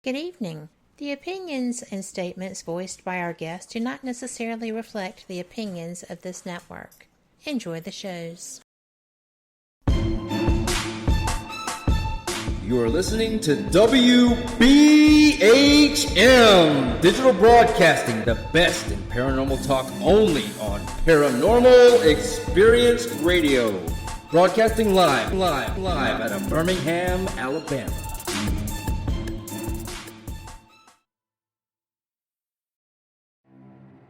Good evening. The opinions and statements voiced by our guests do not necessarily reflect the opinions of this network. Enjoy the shows. You are listening to WBHM Digital Broadcasting, the best in paranormal talk only on Paranormal Experience Radio. Broadcasting live out of Birmingham, Alabama.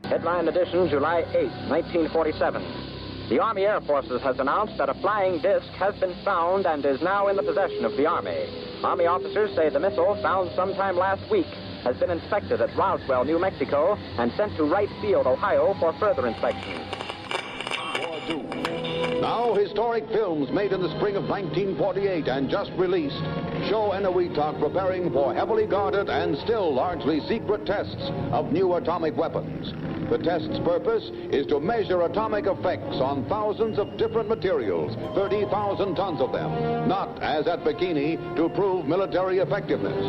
Headline edition, July 8, 1947. The Army Air Forces has announced that a flying disc has been found and is now in the possession of the Army. Army officers say the missile, found sometime last week, has been inspected at Roswell, New Mexico, and sent to Wright Field, Ohio, for further inspection. Now, historic films made in the spring of 1948 and just released show Eniwetok preparing for heavily guarded and still largely secret tests of new atomic weapons. The test's purpose is to measure atomic effects on thousands of different materials, 30,000 tons of them, not, as at Bikini, to prove military effectiveness.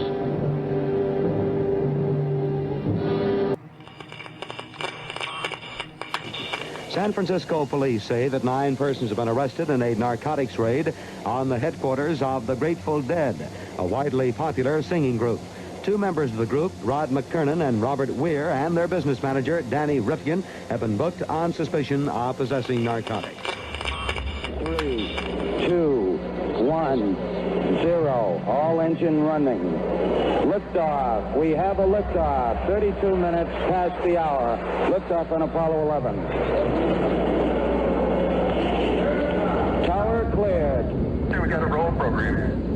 San Francisco police say that 9 persons have been arrested in a narcotics raid on the headquarters of the Grateful Dead, a widely popular singing group. 2 members of the group, Rod McKernan and Robert Weir, and their business manager, Danny Rifkin, have been booked on suspicion of possessing narcotics. 3, 2, 1, 0. All engine running. Liftoff. We have a liftoff. 32 minutes past the hour. Liftoff on Apollo 11. Tower cleared. We got a roll program.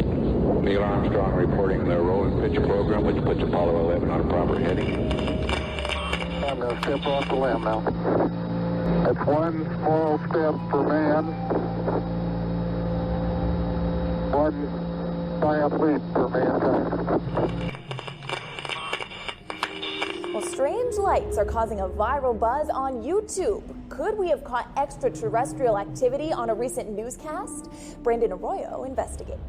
Neil Armstrong reporting the roll and pitch program, which puts Apollo 11 on a proper heading. I'm going to step off the limb now. That's one small step for man, one giant leap for mankind. Well, strange lights are causing a viral buzz on YouTube. Could we have caught extraterrestrial activity on a recent newscast? Brandon Arroyo investigates.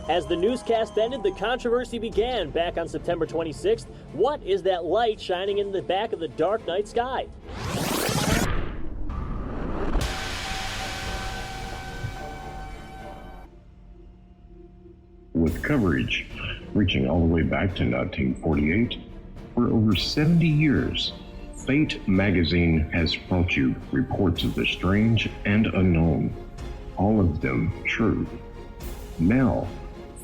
As the newscast ended, the controversy began back on September 26th. What is that light shining in the back of the dark night sky? With coverage reaching all the way back to 1948, for over 70 years, Fate magazine has brought you reports of the strange and unknown, all of them true. Now,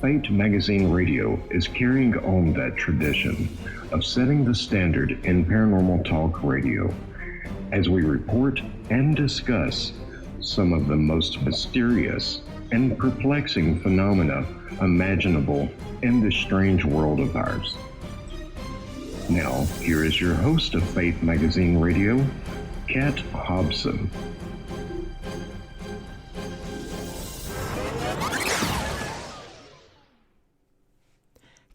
Fate Magazine Radio is carrying on that tradition of setting the standard in paranormal talk radio as we report and discuss some of the most mysterious and perplexing phenomena imaginable in this strange world of ours. Now, here is your host of Fate Magazine Radio, Kat Hobson.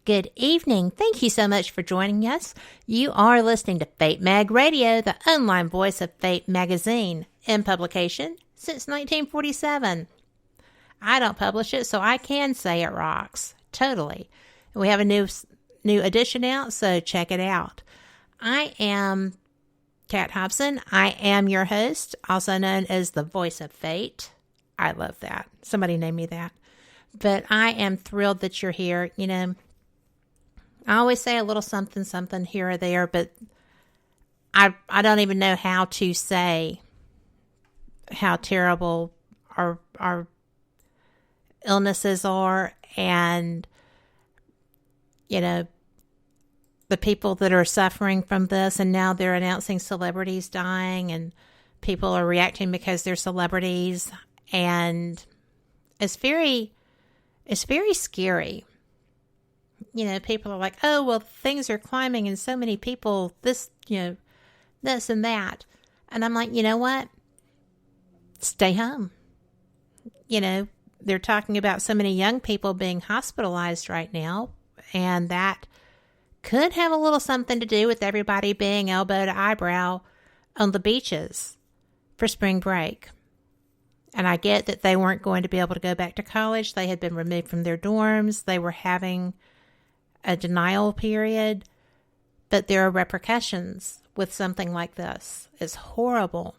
Good evening. Thank you so much for joining us. You are listening to Fate Mag Radio, the online voice of Fate Magazine, in publication since 1947. I don't publish it, so I can say it rocks. Totally. We have a new edition out, so check it out. I am Kat Hobson. I am your host, also known as the voice of Fate. I love that. Somebody named me that. But I am thrilled that you're here. You know, I always say a little something, something here or there, but I don't even know how to say how terrible our illnesses are, and, you know, the people that are suffering from this, and now they're announcing celebrities dying, and people are reacting because they're celebrities, and it's very scary. You know, people are like, oh, well, things are climbing and so many people, this and that. And I'm like, you know what? Stay home. You know, they're talking about so many young people being hospitalized right now, and that could have a little something to do with everybody being elbow to eyebrow on the beaches for spring break. And I get that they weren't going to be able to go back to college. They had been removed from their dorms. They were having a denial period, but there are repercussions with something like this. It's horrible.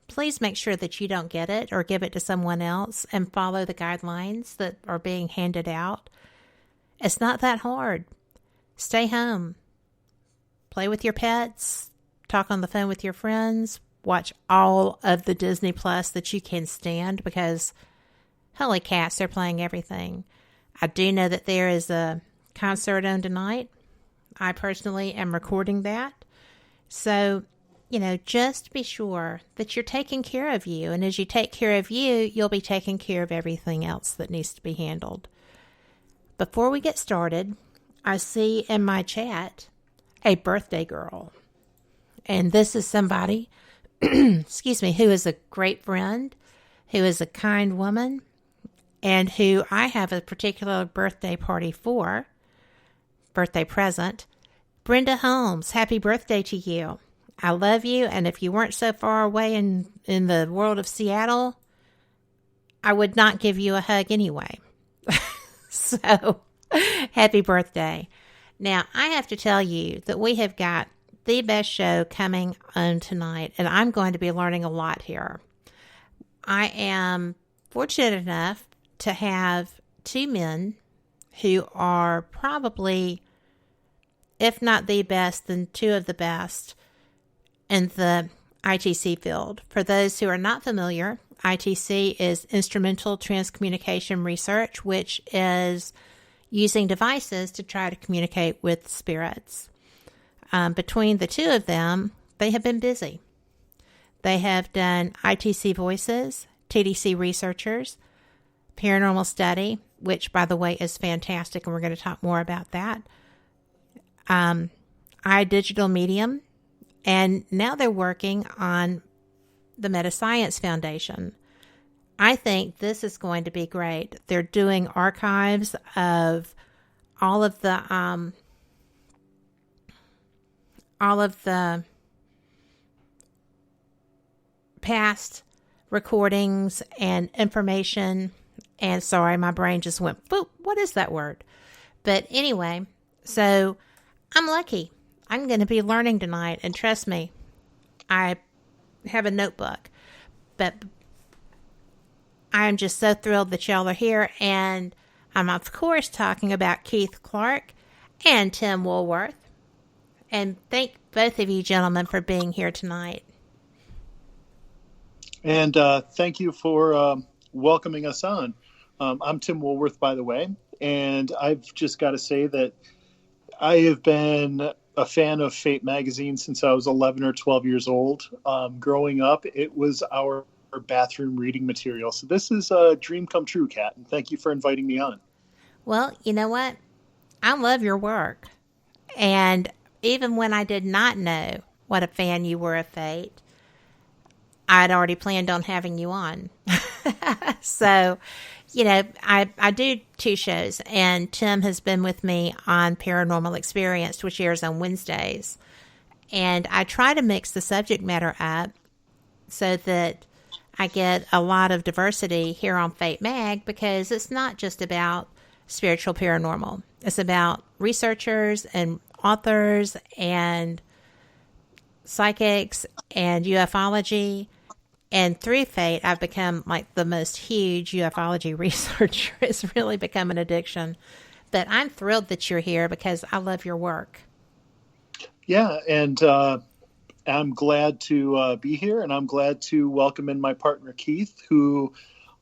Please make sure that you don't get it or give it to someone else, and follow the guidelines that are being handed out. It's not that hard. Stay home. Play with your pets. Talk on the phone with your friends. Watch all of the Disney Plus that you can stand, because holy cats, they're playing everything. I do know that there is a concert on tonight. I personally am recording that. So, just be sure that you're taking care of you. And as you take care of you, you'll be taking care of everything else that needs to be handled. Before we get started, I see in my chat a birthday girl. And this is somebody, excuse me, who is a great friend, who is a kind woman, and who I have a particular birthday party for, birthday present. Brenda Holmes, happy birthday to you. I love you, and if you weren't so far away in the world of Seattle, I would not give you a hug anyway. So, happy birthday. Now, I have to tell you that we have got the best show coming on tonight, and I'm going to be learning a lot here. I am fortunate enough to have two men who are probably, if not the best, then two of the best in the ITC field. For those who are not familiar, ITC is Instrumental Transcommunication Research, which is using devices to try to communicate with spirits. Between the two of them, they have been busy. They have done ITC Voices, TDC Researchers, Paranormal Study, which, by the way, is fantastic, and we're going to talk more about that. IDigitalMedium, and now they're working on the Metascience Foundation. I think this is going to be great. They're doing archives of all of the past recordings and information. And sorry, my brain just went, boop, what is that word? But anyway, so I'm lucky. I'm going to be learning tonight, and trust me, I have a notebook. But I am just so thrilled that y'all are here, and I'm, of course, talking about Keith Clark and Tim Woolworth. And thank both of you gentlemen for being here tonight. And thank you for welcoming us on. I'm Tim Woolworth, by the way, and I've just got to say that I have been a fan of Fate magazine since I was 11 or 12 years old. Growing up, it was our bathroom reading material. So this is a dream come true, Kat, and thank you for inviting me on. Well, you know what? I love your work. And even when I did not know what a fan you were of Fate, I'd already planned on having you on. So, I do two shows, and Tim has been with me on Paranormal Experience, which airs on Wednesdays. And I try to mix the subject matter up so that I get a lot of diversity here on Fate Mag, because it's not just about spiritual paranormal. It's about researchers and authors and psychics and ufology. And through Fate, I've become like the most huge ufology researcher. It's really become an addiction. But I'm thrilled that you're here because I love your work. Yeah, and I'm glad to be here, and I'm glad to welcome in my partner, Keith, who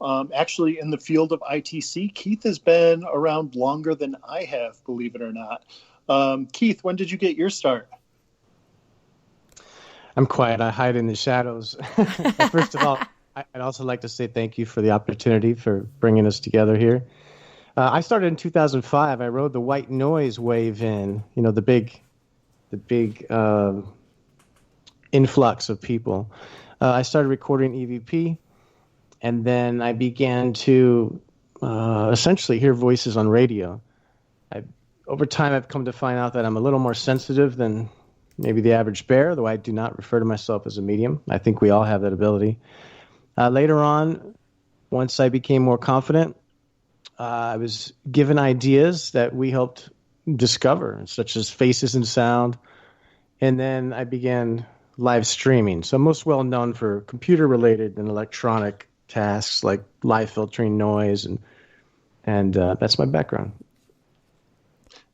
actually in the field of ITC, Keith has been around longer than I have, believe it or not. Keith, when did you get your start? I'm quiet. I hide in the shadows. First of all, I'd also like to say thank you for the opportunity for bringing us together here. I started in 2005. I rode the white noise wave in, the big influx of people. I started recording EVP, and then I began to essentially hear voices on radio. Over time, I've come to find out that I'm a little more sensitive than maybe the average bear, though I do not refer to myself as a medium. I think we all have that ability. Later on, once I became more confident, I was given ideas that we helped discover, such as faces and sound. And then I began live streaming. So I'm most well known for computer-related and electronic tasks like live filtering noise, and that's my background.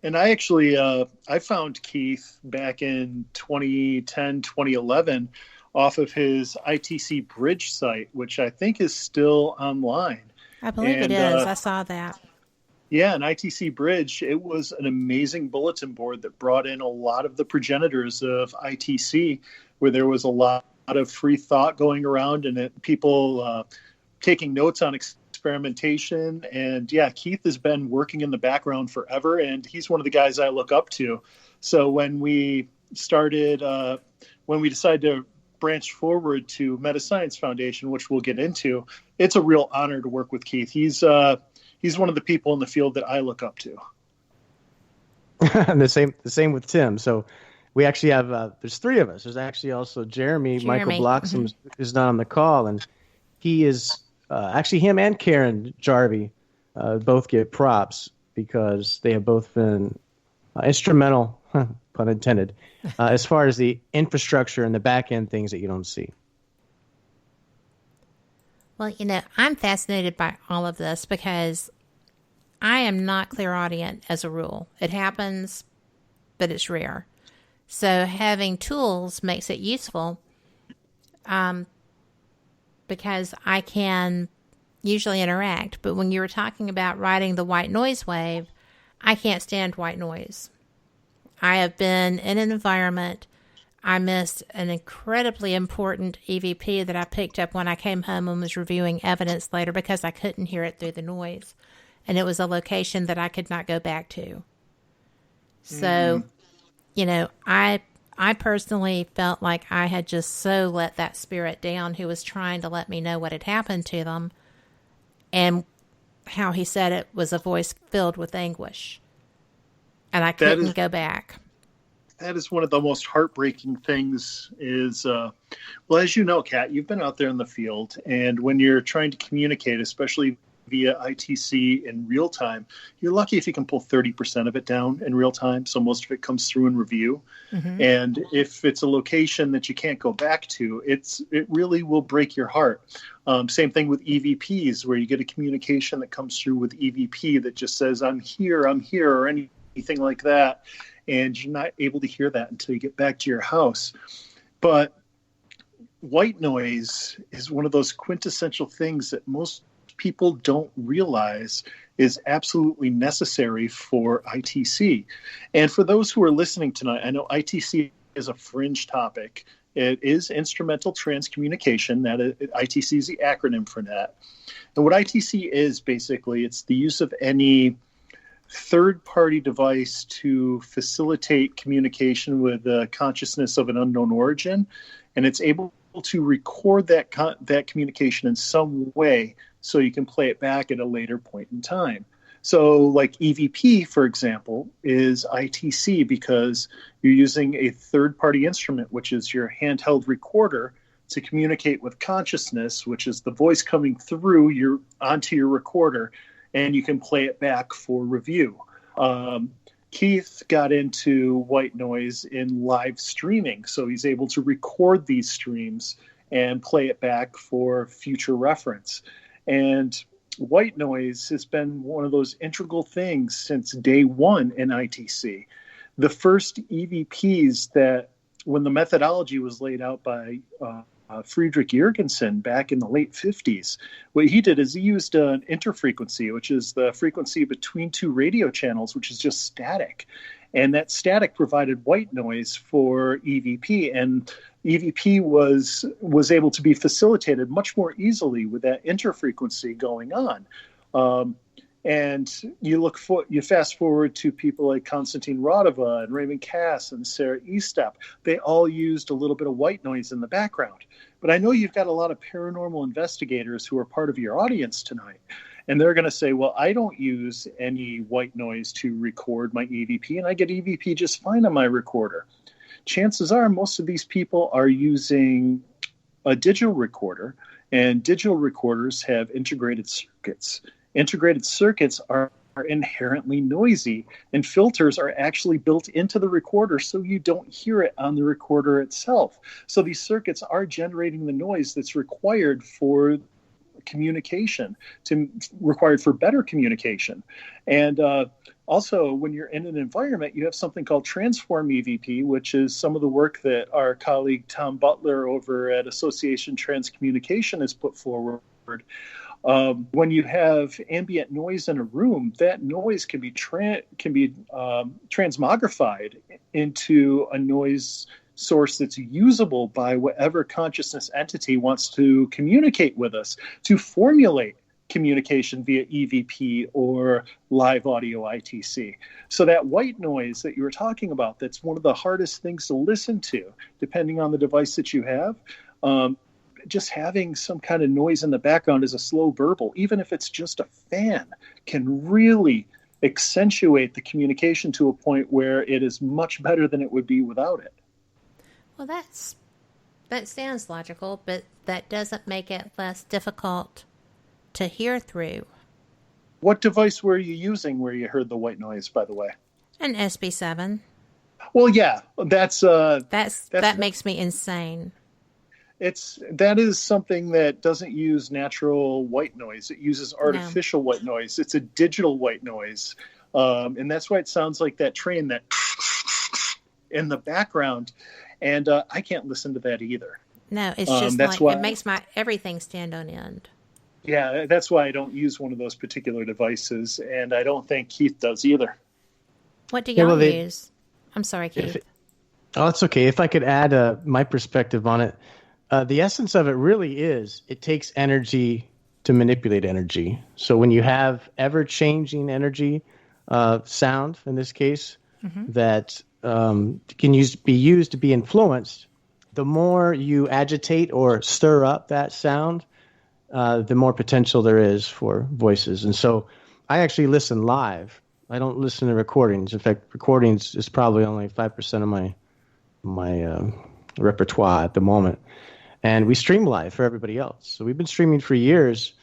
And I actually, I found Keith back in 2010, 2011 off of his ITC Bridge site, which I think is still online. I believe it is. I saw that. Yeah, an ITC Bridge, it was an amazing bulletin board that brought in a lot of the progenitors of ITC, where there was a lot of free thought going around and people taking notes on experimentation. And yeah, Keith has been working in the background forever, and he's one of the guys I look up to. So when we decided to branch forward to Metascience Foundation, which we'll get into, it's a real honor to work with Keith. He's one of the people in the field that I look up to. And the same with Tim. So we actually have there's three of us. There's actually also Jeremy. Michael Bloxham is not on the call, and he is actually, him and Karen Jarvie both get props because they have both been instrumental, pun intended, as far as the infrastructure and the back end things that you don't see. Well, I'm fascinated by all of this because I am not clairaudient as a rule. It happens, but it's rare. So having tools makes it useful because I can usually interact. But when you were talking about riding the white noise wave, I can't stand white noise. I have been in an environment. I missed an incredibly important EVP that I picked up when I came home and was reviewing evidence later because I couldn't hear it through the noise. And it was a location that I could not go back to. So, I personally felt like I had just so let that spirit down who was trying to let me know what had happened to them, and how he said it was a voice filled with anguish. And I couldn't go back. That is one of the most heartbreaking things is, well, as you know, Kat, you've been out there in the field, and when you're trying to communicate, especially via ITC in real time, you're lucky if you can pull 30% of it down in real time. So most of it comes through in review. Mm-hmm. And if it's a location that you can't go back to, it really will break your heart. Same thing with EVPs, where you get a communication that comes through with EVP that just says, I'm here, or anything like that. And you're not able to hear that until you get back to your house. But white noise is one of those quintessential things that most people don't realize is absolutely necessary for ITC. And for those who are listening tonight, I know ITC is a fringe topic. It is instrumental transcommunication. ITC is the acronym for that. And what ITC is, basically, it's the use of any third-party device to facilitate communication with the consciousness of an unknown origin, and it's able to record that communication in some way so you can play it back at a later point in time. So like EVP, for example, is ITC because you're using a third-party instrument, which is your handheld recorder, to communicate with consciousness, which is the voice coming through onto your recorder, and you can play it back for review. Keith got into white noise in live streaming, so he's able to record these streams and play it back for future reference. And white noise has been one of those integral things since day one in ITC. The first EVPs that, when the methodology was laid out by Friedrich Jürgensen back in the late 50s, what he did is he used an interfrequency, which is the frequency between two radio channels, which is just static. And that static provided white noise for EVP, and EVP was able to be facilitated much more easily with that interfrequency going on. And you fast forward to people like Konstantin Radova and Raymond Cass and Sarah Estep. They all used a little bit of white noise in the background. But I know you've got a lot of paranormal investigators who are part of your audience tonight. And they're going to say, well, I don't use any white noise to record my EVP, and I get EVP just fine on my recorder. Chances are most of these people are using a digital recorder, and digital recorders have integrated circuits. Integrated circuits are inherently noisy, and filters are actually built into the recorder so you don't hear it on the recorder itself. So these circuits are generating the noise that's required for communication, required for better communication. And also, when you're in an environment, you have something called transform EVP, which is some of the work that our colleague Tom Butler over at Association Transcommunication has put forward. When you have ambient noise in a room, that noise can be transmogrified into a noise source that's usable by whatever consciousness entity wants to communicate with us, to formulate communication via EVP or live audio ITC. So that white noise that you were talking about, that's one of the hardest things to listen to, depending on the device that you have. Just having some kind of noise in the background as a slow burble, even if it's just a fan, can really accentuate the communication to a point where it is much better than it would be without it. Well, that sounds logical, but that doesn't make it less difficult to hear through. What device were you using where you heard the white noise, by the way? An SB7. Well, yeah, that makes me insane. That is something that doesn't use natural white noise. It uses artificial white noise. It's a digital white noise. And that's why it sounds like that train that in the background. And I can't listen to that either. No, it's just it makes my everything stand on end. Yeah, that's why I don't use one of those particular devices. And I don't think Keith does either. What do y'all use? I'm sorry, Keith. It's okay. If I could add my perspective on it. The essence of it really is it takes energy to manipulate energy. So when you have ever-changing energy, sound in this case, that can be used to be influenced, the more you agitate or stir up that sound, the more potential there is for voices. And so I actually listen live. I don't listen to recordings. In fact, recordings is probably only 5% of my repertoire at the moment. And we stream live for everybody else. So we've been streaming for years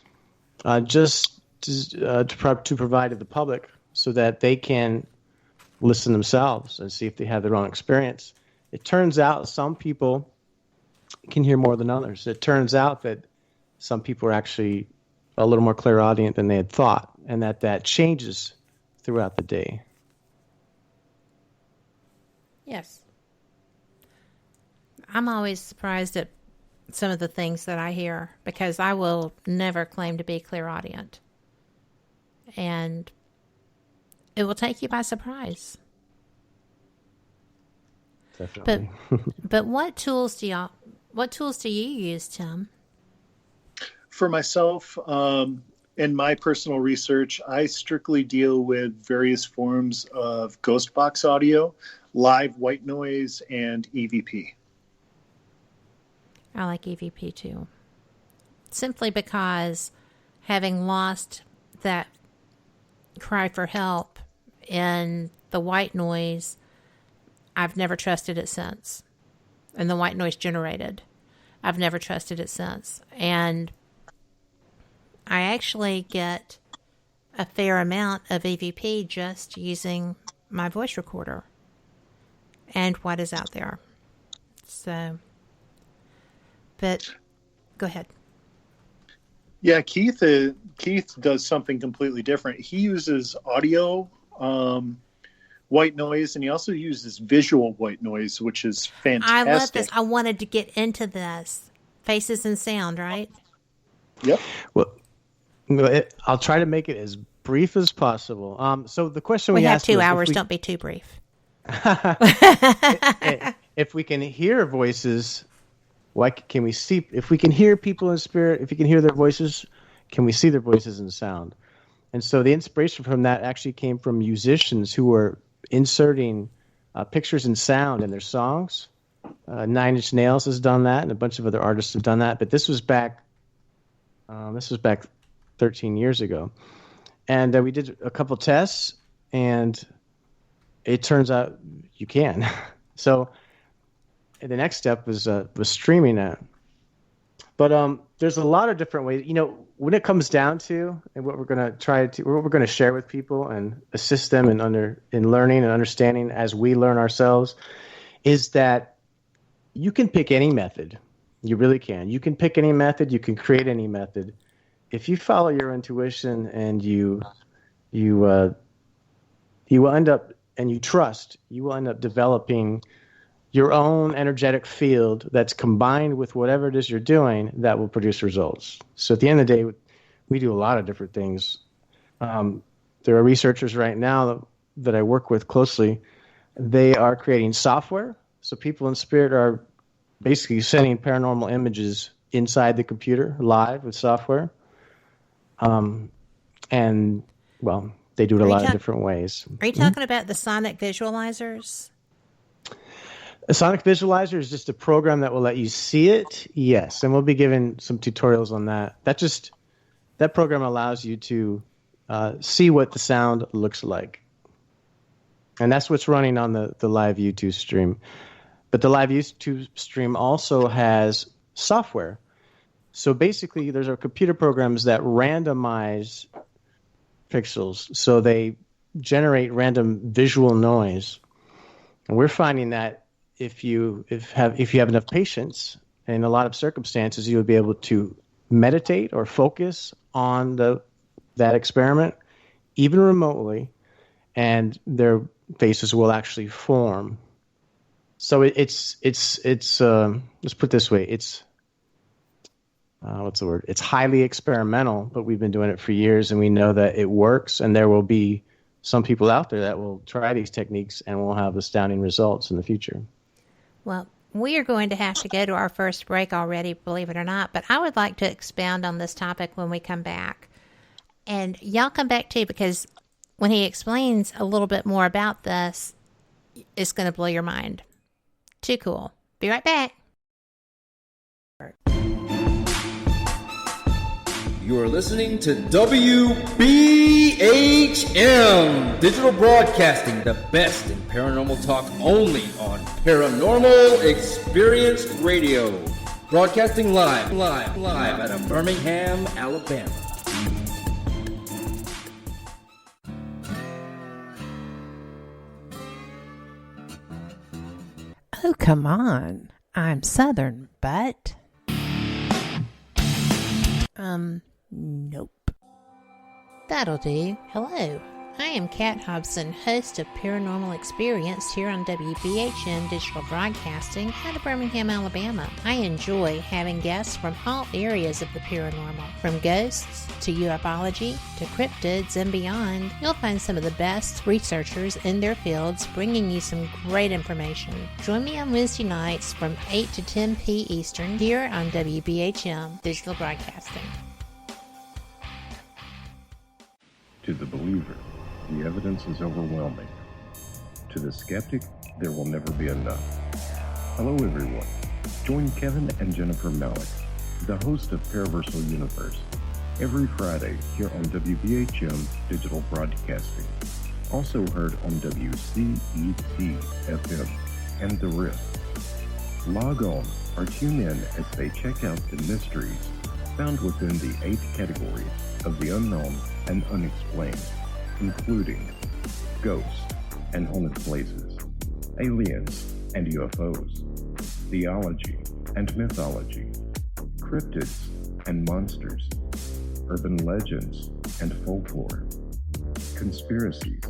just to provide to the public so that they can listen themselves and see if they have their own experience. It turns out some people can hear more than others. It turns out that some people are actually a little more clairaudient than they had thought, and that changes throughout the day. Yes. I'm always surprised at some of the things that I hear, because I will never claim to be clairaudient. And it will take you by surprise. Definitely. But what tools do you use, Tim? For myself, in my personal research, I strictly deal with various forms of ghost box audio, live white noise, and EVP. I like EVP too. Simply because having lost that cry for help in the white noise, I've never trusted it since. And the white noise generated, I've never trusted it since. And I actually get a fair amount of EVP just using my voice recorder and what is out there. So... But go ahead. Yeah, Keith does something completely different. He uses audio white noise, and he also uses visual white noise, which is fantastic. I love this. I wanted to get into this. Faces and sound, right? Yep. Well, I'll try to make it as brief as possible. So the question we have asked 2 hours. Don't be too brief. If we can hear voices... Why can we see? If we can hear people in spirit, if you can hear their voices, can we see their voices in sound? And so the inspiration from that actually came from musicians who were inserting pictures and sound in their songs. Nine Inch Nails has done that, and a bunch of other artists have done that. But this was back 13 years ago, and we did a couple tests, and it turns out you can. So. The next step was streaming that. But there's a lot of different ways. When it comes down to, and what we're going to share with people and assist them in learning and understanding as we learn ourselves, is that you can pick any method. You really can. You can pick any method. You can create any method. If you follow your intuition and you will end up, and you trust, you will end up developing your own energetic field that's combined with whatever it is you're doing that will produce results. So at the end of the day, we do a lot of different things. There are researchers right now that I work with closely. They are creating software. So people in spirit are basically sending paranormal images inside the computer live with software. And, well, they do it a lot of different ways. Are you talking about the sonic visualizers? A sonic visualizer is just a program that will let you see it. Yes, and we'll be giving some tutorials on that. That program allows you to see what the sound looks like. And that's what's running on the live YouTube stream. But the live YouTube stream also has software. So basically, there's our computer programs that randomize pixels. So they generate random visual noise. And we're finding that if you have enough patience, in a lot of circumstances, you would be able to meditate or focus on that experiment, even remotely, and their faces will actually form. So it's let's put it this way, it's what's the word? It's highly experimental, but we've been doing it for years, and we know that it works, and there will be some people out there that will try these techniques and will have astounding results in the future. Well, we are going to have to go to our first break already, believe it or not, but I would like to expound on this topic when we come back. And y'all come back too, because when he explains a little bit more about this, it's going to blow your mind. Too cool. Be right back. You're listening to WBHM Digital Broadcasting, the best in paranormal talk only on Paranormal Experience Radio. Broadcasting live out of Birmingham, Alabama. Oh, come on. I'm Southern, but... Nope. That'll do. Hello. I am Kat Hobson, host of Paranormal Experience here on WBHM Digital Broadcasting out of Birmingham, Alabama. I enjoy having guests from all areas of the paranormal, from ghosts to ufology to cryptids and beyond. You'll find some of the best researchers in their fields bringing you some great information. Join me on Wednesday nights from 8 to 10 p. Eastern here on WBHM Digital Broadcasting. To the believer, the evidence is overwhelming. To the skeptic, there will never be enough. Hello everyone. Join Kevin and Jennifer Malik, the host of Paraversal Universe, every Friday here on WBHM Digital Broadcasting. Also heard on WCET FM and The Rift. Log on or tune in as they check out the mysteries found within the 8 categories of the unknown and unexplained, including ghosts and haunted places, aliens and UFOs, theology and mythology, cryptids and monsters, urban legends and folklore, conspiracies,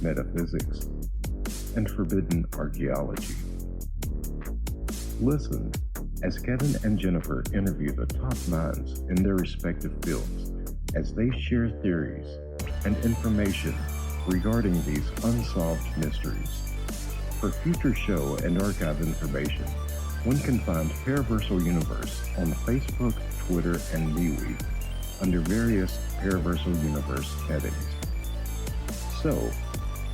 metaphysics, and forbidden archaeology. Listen as Kevin and Jennifer interview the top minds in their respective fields as they share theories and information regarding these unsolved mysteries. For future show and archive information, one can find Paraversal Universe on Facebook, Twitter, and MeWe under various Paraversal Universe headings. So,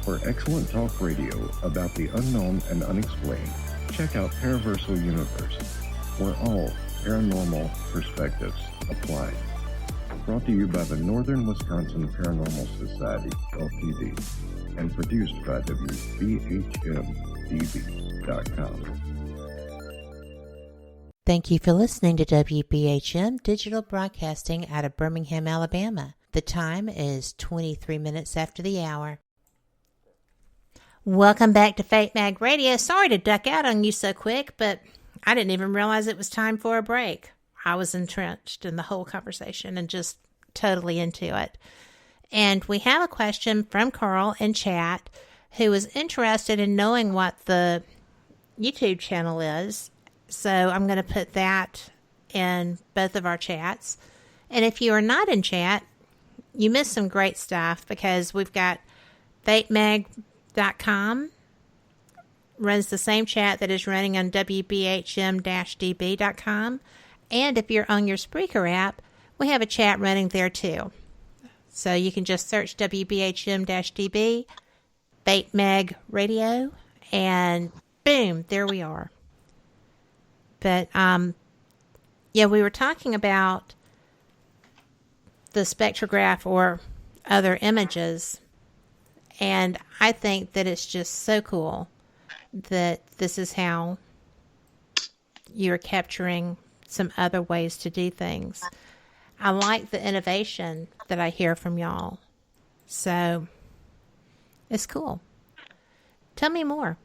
for excellent talk radio about the unknown and unexplained, check out Paraversal Universe, where all paranormal perspectives apply. Brought to you by the Northern Wisconsin Paranormal Society, Ltd., and produced by WBHM-DB.com. Thank you for listening to WBHM Digital Broadcasting out of Birmingham, Alabama. The time is 23 minutes after the hour. Welcome back to Fate Mag Radio. Sorry to duck out on you so quick, but I didn't even realize it was time for a break. I was entrenched in the whole conversation and just totally into it. And we have a question from Carl in chat who is interested in knowing what the YouTube channel is. So I'm going to put that in both of our chats. And if you are not in chat, you missed some great stuff because we've got fatemag.com runs the same chat that is running on WBHM-DB.com. And if you're on your Spreaker app, we have a chat running there too. So you can just search WBHM-DB, Fate Mag Radio, and boom, there we are. But, we were talking about the spectrograph or other images, and I think that it's just so cool that this is how you're capturing some other ways to do things. I like the innovation that I hear from y'all. So, it's cool. Tell me more.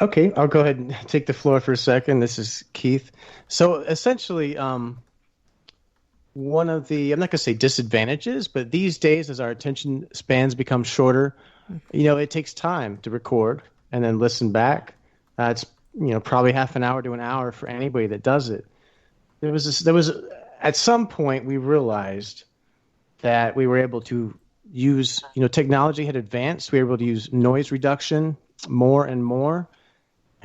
Okay, I'll go ahead and take the floor for a second. This is Keith. So essentially, one of the, I'm not going to say disadvantages, but these days as our attention spans become shorter, it takes time to record and then listen back. It's, probably half an hour to an hour for anybody that does it. There was at some point we realized that we were able to use, technology had advanced. We were able to use noise reduction more and more.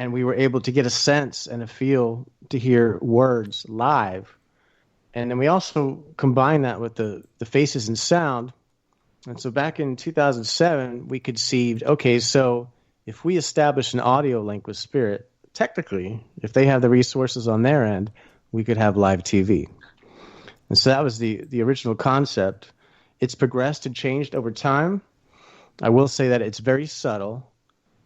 And we were able to get a sense and a feel to hear words live. And then we also combined that with the faces and sound. And so back in 2007, we conceived, okay, so if we establish an audio link with Spirit, technically, if they have the resources on their end, we could have live TV. And so that was the original concept. It's progressed and changed over time. I will say that it's very subtle.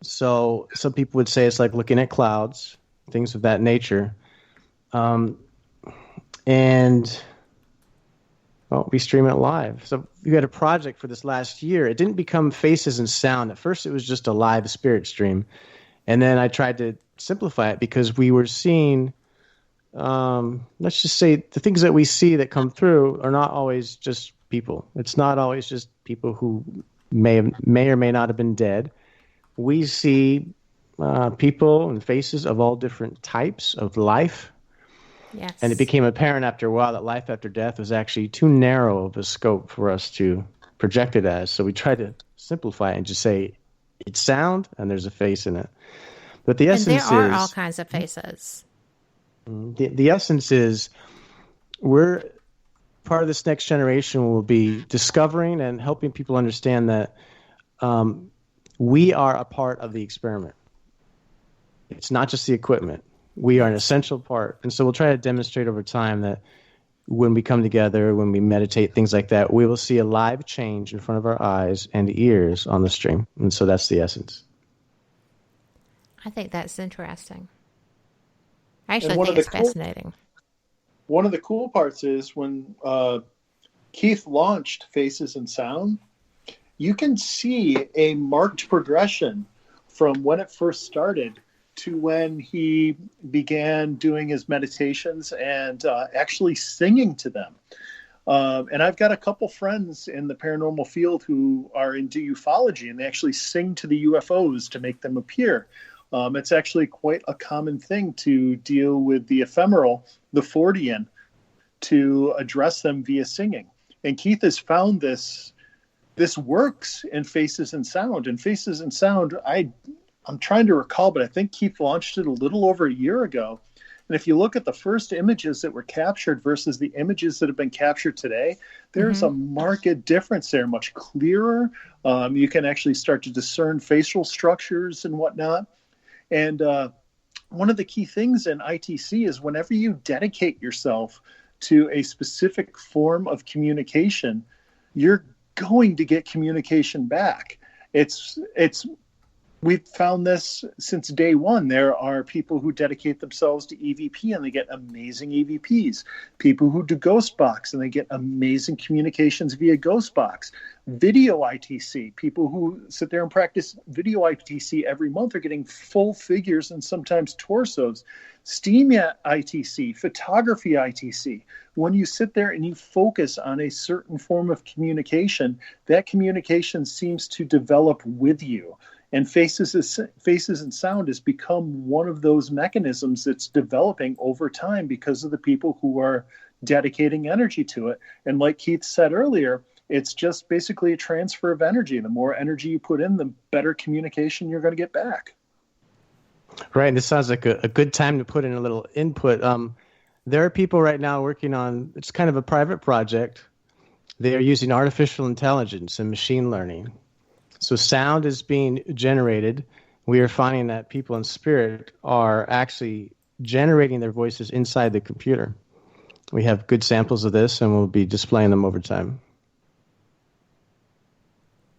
So some people would say it's like looking at clouds, things of that nature. We stream it live. So we had a project for this last year. It didn't become faces and sound. At first, it was just a live Spirit stream. And then I tried to simplify it because we were seeing, let's just say the things that we see that come through are not always just people. It's not always just people who may or may not have been dead. We see people and faces of all different types of life. Yes. And it became apparent after a while that life after death was actually too narrow of a scope for us to project it as. So we tried to simplify it and just say it's sound and there's a face in it. But the essence is... And there are all kinds of faces. The essence is we're part of this next generation will be discovering and helping people understand that we are a part of the experiment. It's not just the equipment. We are an essential part. And so we'll try to demonstrate over time that when we come together, when we meditate, things like that, we will see a live change in front of our eyes and ears on the stream. And so that's the essence. I think that's interesting. I actually think it's fascinating. One of the cool parts is when Keith launched Faces and Sound, you can see a marked progression from when it first started to when he began doing his meditations and actually singing to them. And I've got a couple friends in the paranormal field who are into ufology, and they actually sing to the UFOs to make them appear. It's actually quite a common thing to deal with the ephemeral, the Fortean, to address them via singing. And Keith has found this works in Faces and Sound. And Faces and Sound, I'm trying to recall, but I think Keith launched it a little over a year ago. And if you look at the first images that were captured versus the images that have been captured today, there's a marked difference there, much clearer. You can actually start to discern facial structures and whatnot. And one of the key things in ITC is whenever you dedicate yourself to a specific form of communication, you're going to get communication back. It's we've found this since day one. There are people who dedicate themselves to EVP and they get amazing EVPs. People who do Ghost Box and they get amazing communications via Ghost Box. Video ITC, people who sit there and practice video ITC every month are getting full figures and sometimes torsos. Steam ITC, photography ITC. When you sit there and you focus on a certain form of communication, that communication seems to develop with you. And Faces and Sound has become one of those mechanisms that's developing over time because of the people who are dedicating energy to it. And like Keith said earlier, it's just basically a transfer of energy. The more energy you put in, the better communication you're going to get back. Right. And this sounds like a good time to put in a little input. There are people right now working on, it's kind of a private project. They are using artificial intelligence and machine learning. So sound is being generated. We are finding that people in spirit are actually generating their voices inside the computer. We have good samples of this, and we'll be displaying them over time.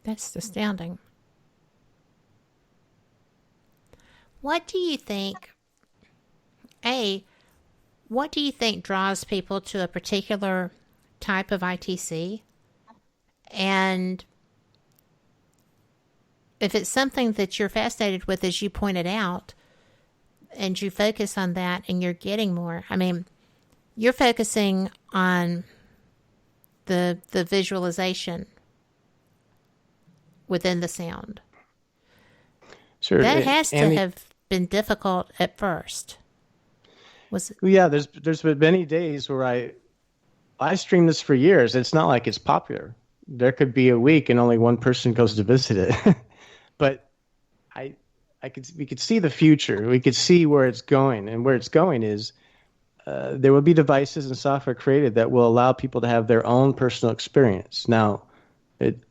That's astounding. What do you think, what do you think draws people to a particular type of ITC? And if it's something that you're fascinated with, as you pointed out, and you focus on that and you're getting more, I mean, you're focusing on the visualization within the sound. Sure. That has to have been difficult at first. Yeah, there's been many days where I stream this for years. It's not like it's popular. There could be a week and only one person goes to visit it. But we could see the future. We could see where it's going, and where it's going is there will be devices and software created that will allow people to have their own personal experience. Now,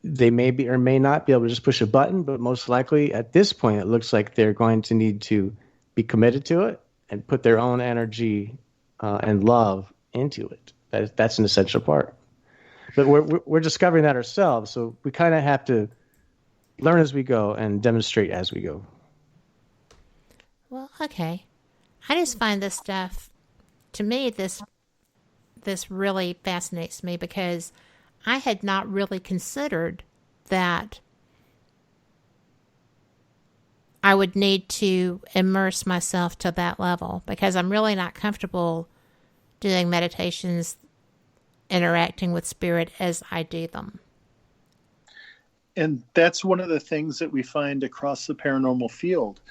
they may be or may not be able to just push a button, but most likely at this point, it looks like they're going to need to be committed to it and put their own energy and love into it. That's an essential part. But we're discovering that ourselves, so we kind of have to learn as we go and demonstrate as we go. Well, okay. I just find this stuff, to me, this really fascinates me because I had not really considered that I would need to immerse myself to that level because I'm really not comfortable doing meditations, interacting with spirit as I do them. And that's one of the things that we find across the paranormal field.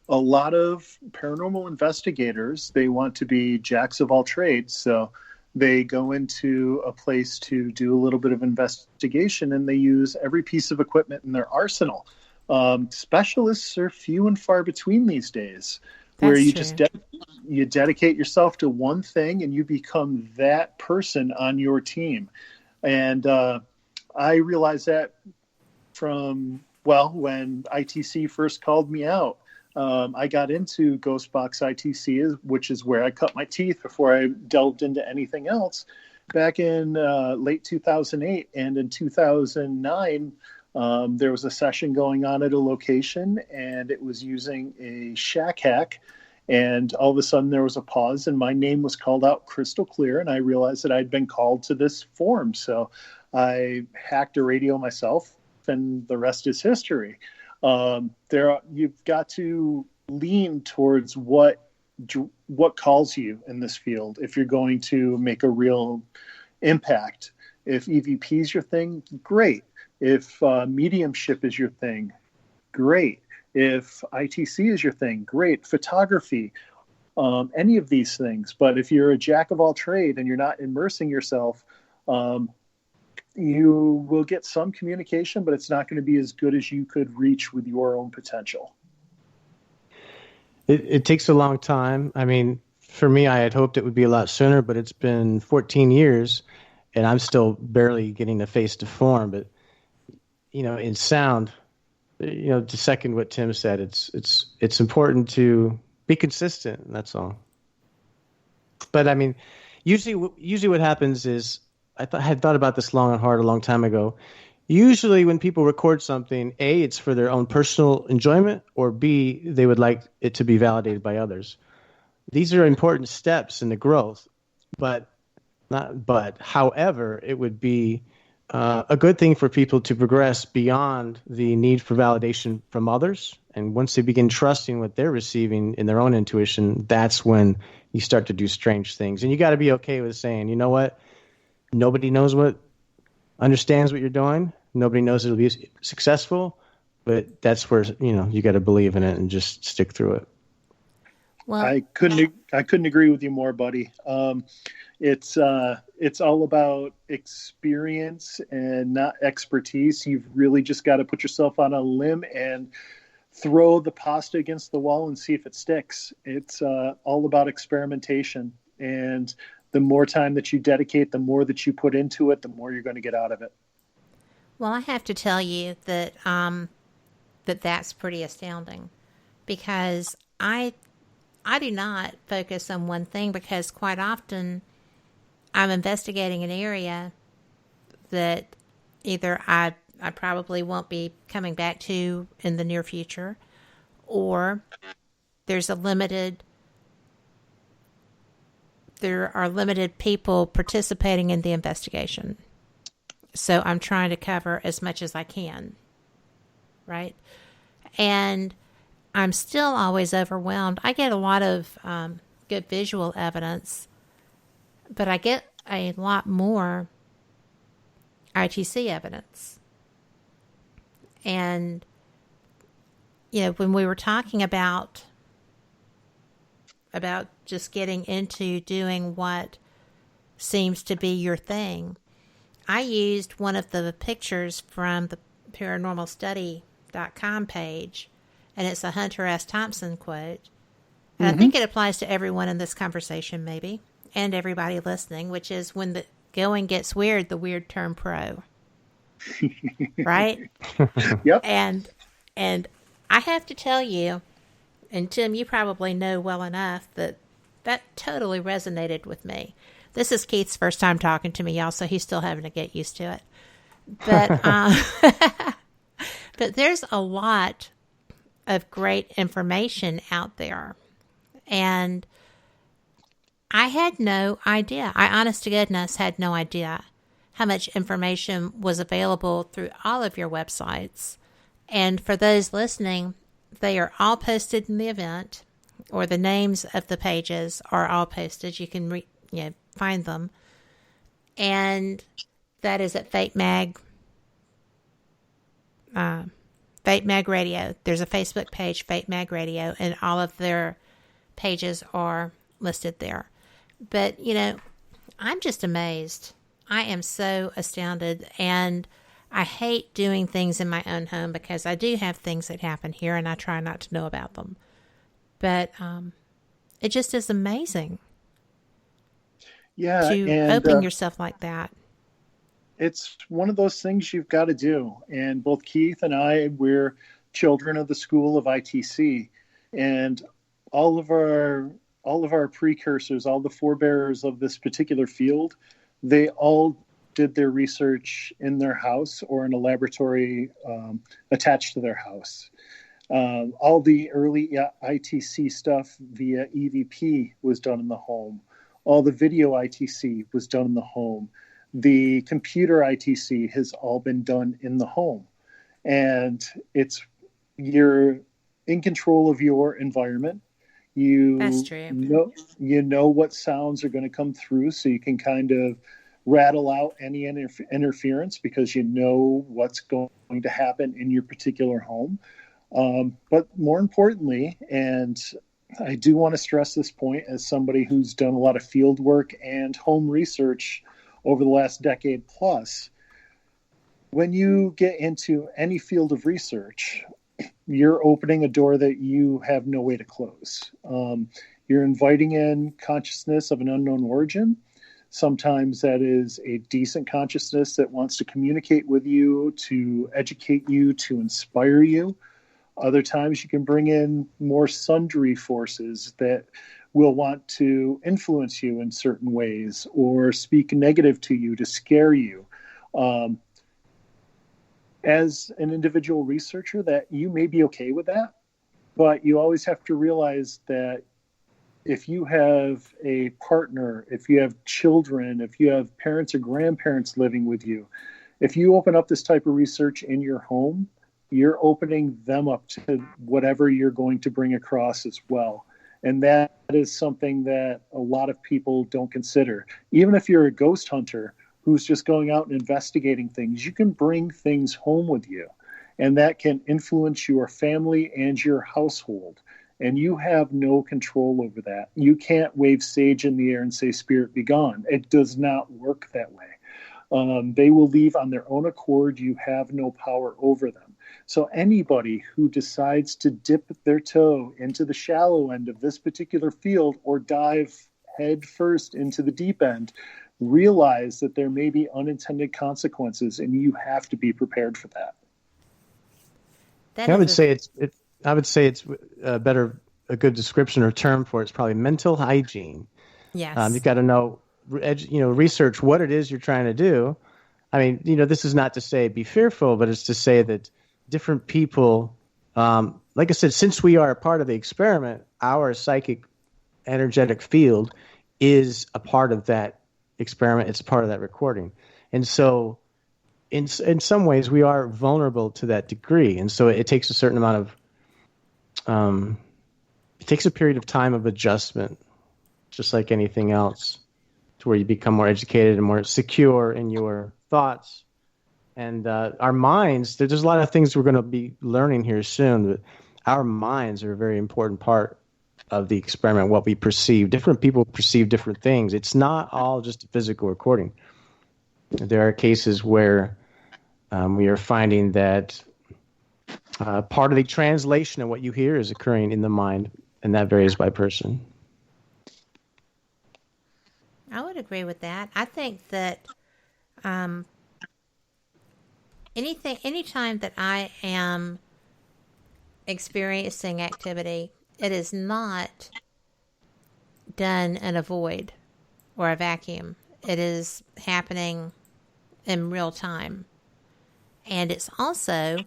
A lot of paranormal investigators, they want to be jacks of all trades. So they go into a place to do a little bit of investigation and they use every piece of equipment in their arsenal. Specialists are few and far between these days. Where you just you dedicate yourself to one thing and you become that person on your team. And I realized that from, when ITC first called me out. I got into Ghost Box ITC, which is where I cut my teeth before I delved into anything else, back in late 2008. And in 2009, there was a session going on at a location, and it was using a shack hack. And all of a sudden, there was a pause, and my name was called out crystal clear, and I realized that I'd been called to this form. So I hacked a radio myself, and the rest is history. You've got to lean towards what calls you in this field if you're going to make a real impact. If EVP is your thing, great. If mediumship is your thing, great. If ITC is your thing, great. Photography, any of these things. But if you're a jack of all trade and you're not immersing yourself, you will get some communication, but it's not going to be as good as you could reach with your own potential. It takes a long time. I mean, for me, I had hoped it would be a lot sooner, but it's been 14 years, and I'm still barely getting the face to form. But, in sound, to second what Tim said, it's important to be consistent, and that's all. But, I mean, usually what happens is, I had thought about this long and hard a long time ago. Usually when people record something, A, it's for their own personal enjoyment, or B, they would like it to be validated by others. These are important steps in the growth, however, it would be a good thing for people to progress beyond the need for validation from others. And once they begin trusting what they're receiving in their own intuition, that's when you start to do strange things. And you got to be okay with saying, you know what? Nobody understands what you're doing. Nobody knows it'll be successful, but that's where, you got to believe in it and just stick through it. Well, I couldn't agree with you more, buddy. It's all about experience and not expertise. You've really just got to put yourself on a limb and throw the pasta against the wall and see if it sticks. It's all about experimentation, and the more time that you dedicate, the more that you put into it, the more you're going to get out of it. Well, I have to tell you that that's pretty astounding, because I do not focus on one thing, because quite often I'm investigating an area that either I probably won't be coming back to in the near future, or there are limited people participating in the investigation. So I'm trying to cover as much as I can, right? And I'm still always overwhelmed. I get a lot of good visual evidence, but I get a lot more ITC evidence. And, when we were talking about just getting into doing what seems to be your thing, I used one of the pictures from the paranormalstudy.com page, and it's a Hunter S. Thompson quote. And I think it applies to everyone in this conversation, maybe, and everybody listening, which is, when the going gets weird, the weird turn pro. Right? Yep. And I have to tell you, and Tim, you probably know well enough, that totally resonated with me. This is Keith's first time talking to me, y'all, so he's still having to get used to it. But but there's a lot of great information out there. And I had no idea. I, honest to goodness, had no idea how much information was available through all of your websites. And for those listening, they are all posted in the event, or the names of the pages are all posted. You can find them. And that is at Fate Mag Radio. There's a Facebook page, Fate Mag Radio, and all of their pages are listed there. But, I'm just amazed. I am so astounded, and I hate doing things in my own home, because I do have things that happen here, and I try not to know about them. But it just is amazing. Yeah, to open yourself like that. It's one of those things you've got to do. And both Keith and I, we're children of the school of ITC, and all of our precursors, all the forebearers of this particular field, they all did their research in their house or in a laboratory attached to their house. All the early ITC stuff via EVP was done in the home. All the video ITC was done in the home. The computer ITC has all been done in the home. And you're in control of your environment. That's true. You know what sounds are going to come through, so you can kind of rattle out any interference, because you know what's going to happen in your particular home. But more importantly, and I do want to stress this point as somebody who's done a lot of field work and home research over the last decade plus, when you get into any field of research, you're opening a door that you have no way to close. You're inviting in consciousness of an unknown origin. Sometimes that is a decent consciousness that wants to communicate with you, to educate you, to inspire you. Other times you can bring in more sundry forces that will want to influence you in certain ways or speak negative to you to scare you. as an individual researcher that you may be okay with that, but you always have to realize that if you have a partner, if you have children, if you have parents or grandparents living with you, if you open up this type of research in your home, you're opening them up to whatever you're going to bring across as well. And that is something that a lot of people don't consider. Even if you're a ghost hunter who's just going out and investigating things, you can bring things home with you. And that can influence your family and your household. And you have no control over that. You can't wave sage in the air and say, "Spirit, be gone." It does not work that way. They will leave on their own accord. You have no power over them. So anybody who decides to dip their toe into the shallow end of this particular field or dive head first into the deep end, realize that there may be unintended consequences, and you have to be prepared for that. I would say it's a good description or term for it's probably mental hygiene. Yes. You've got to know, research what it is you're trying to do. I mean, this is not to say be fearful, but it's to say that different people, like I said, since we are a part of the experiment, our psychic energetic field is a part of that experiment. It's a part of that recording. And so in some ways we are vulnerable to that degree. And so it takes a certain amount of, it takes a period of time of adjustment, just like anything else, to where you become more educated and more secure in your thoughts. And our minds, there's a lot of things we're going to be learning here soon, but our minds are a very important part of the experiment, what we perceive. Different people perceive different things. It's not all just a physical recording. There are cases where we are finding that part of the translation of what you hear is occurring in the mind, and that varies by person. I would agree with that. I think that anytime that I am experiencing activity, it is not done in a void or a vacuum. It is happening in real time. And it's also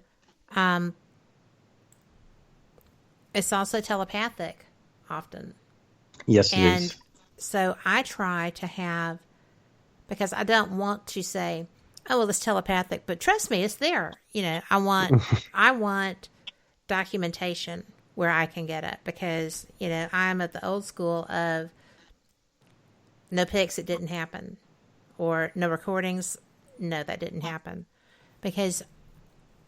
telepathic often. Yes, it and is. So I try to have, because I don't want to say, "Oh, well, it's telepathic," but trust me, it's there. I want documentation where I can get it, because, I'm at the old school of no pics, it didn't happen, or no recordings, no, that didn't happen. Because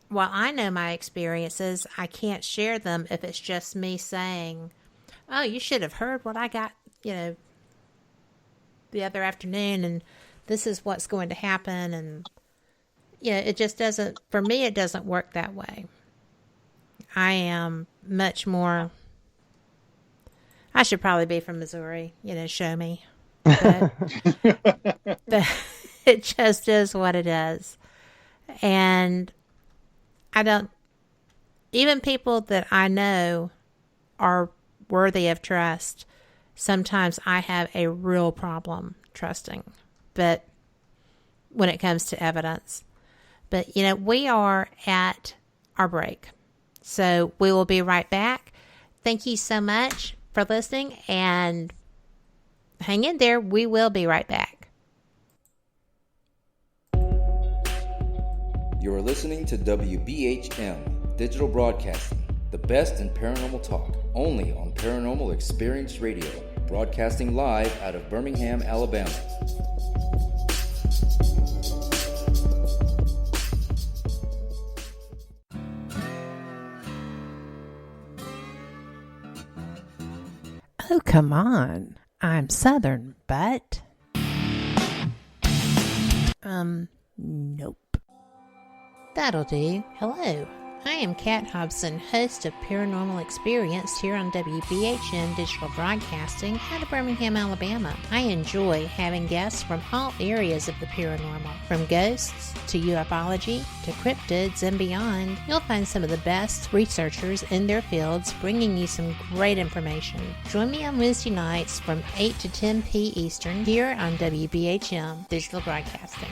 while I know my experiences, I can't share them if it's just me saying, "Oh, you should have heard what I got, the other afternoon, and this is what's going to happen." And, it just doesn't, for me, it doesn't work that way. I am much more, I should probably be from Missouri, show me. But, but it just is what it is. And even people that I know are worthy of trust, sometimes I have a real problem trusting, but when it comes to evidence. But, we are at our break. So we will be right back. Thank you so much for listening, and hang in there. We will be right back. You're listening to WBHM Digital Broadcasting, the best in paranormal talk, only on Paranormal Experience Radio, broadcasting live out of Birmingham, Alabama. Oh, come on. I'm Southern, but... Nope. That'll do. Hello. I am Kat Hobson, host of Paranormal Experience here on WBHM Digital Broadcasting out of Birmingham, Alabama. I enjoy having guests from all areas of the paranormal, from ghosts to ufology to cryptids and beyond. You'll find some of the best researchers in their fields bringing you some great information. Join me on Wednesday nights from 8 to 10 p. Eastern here on WBHM Digital Broadcasting.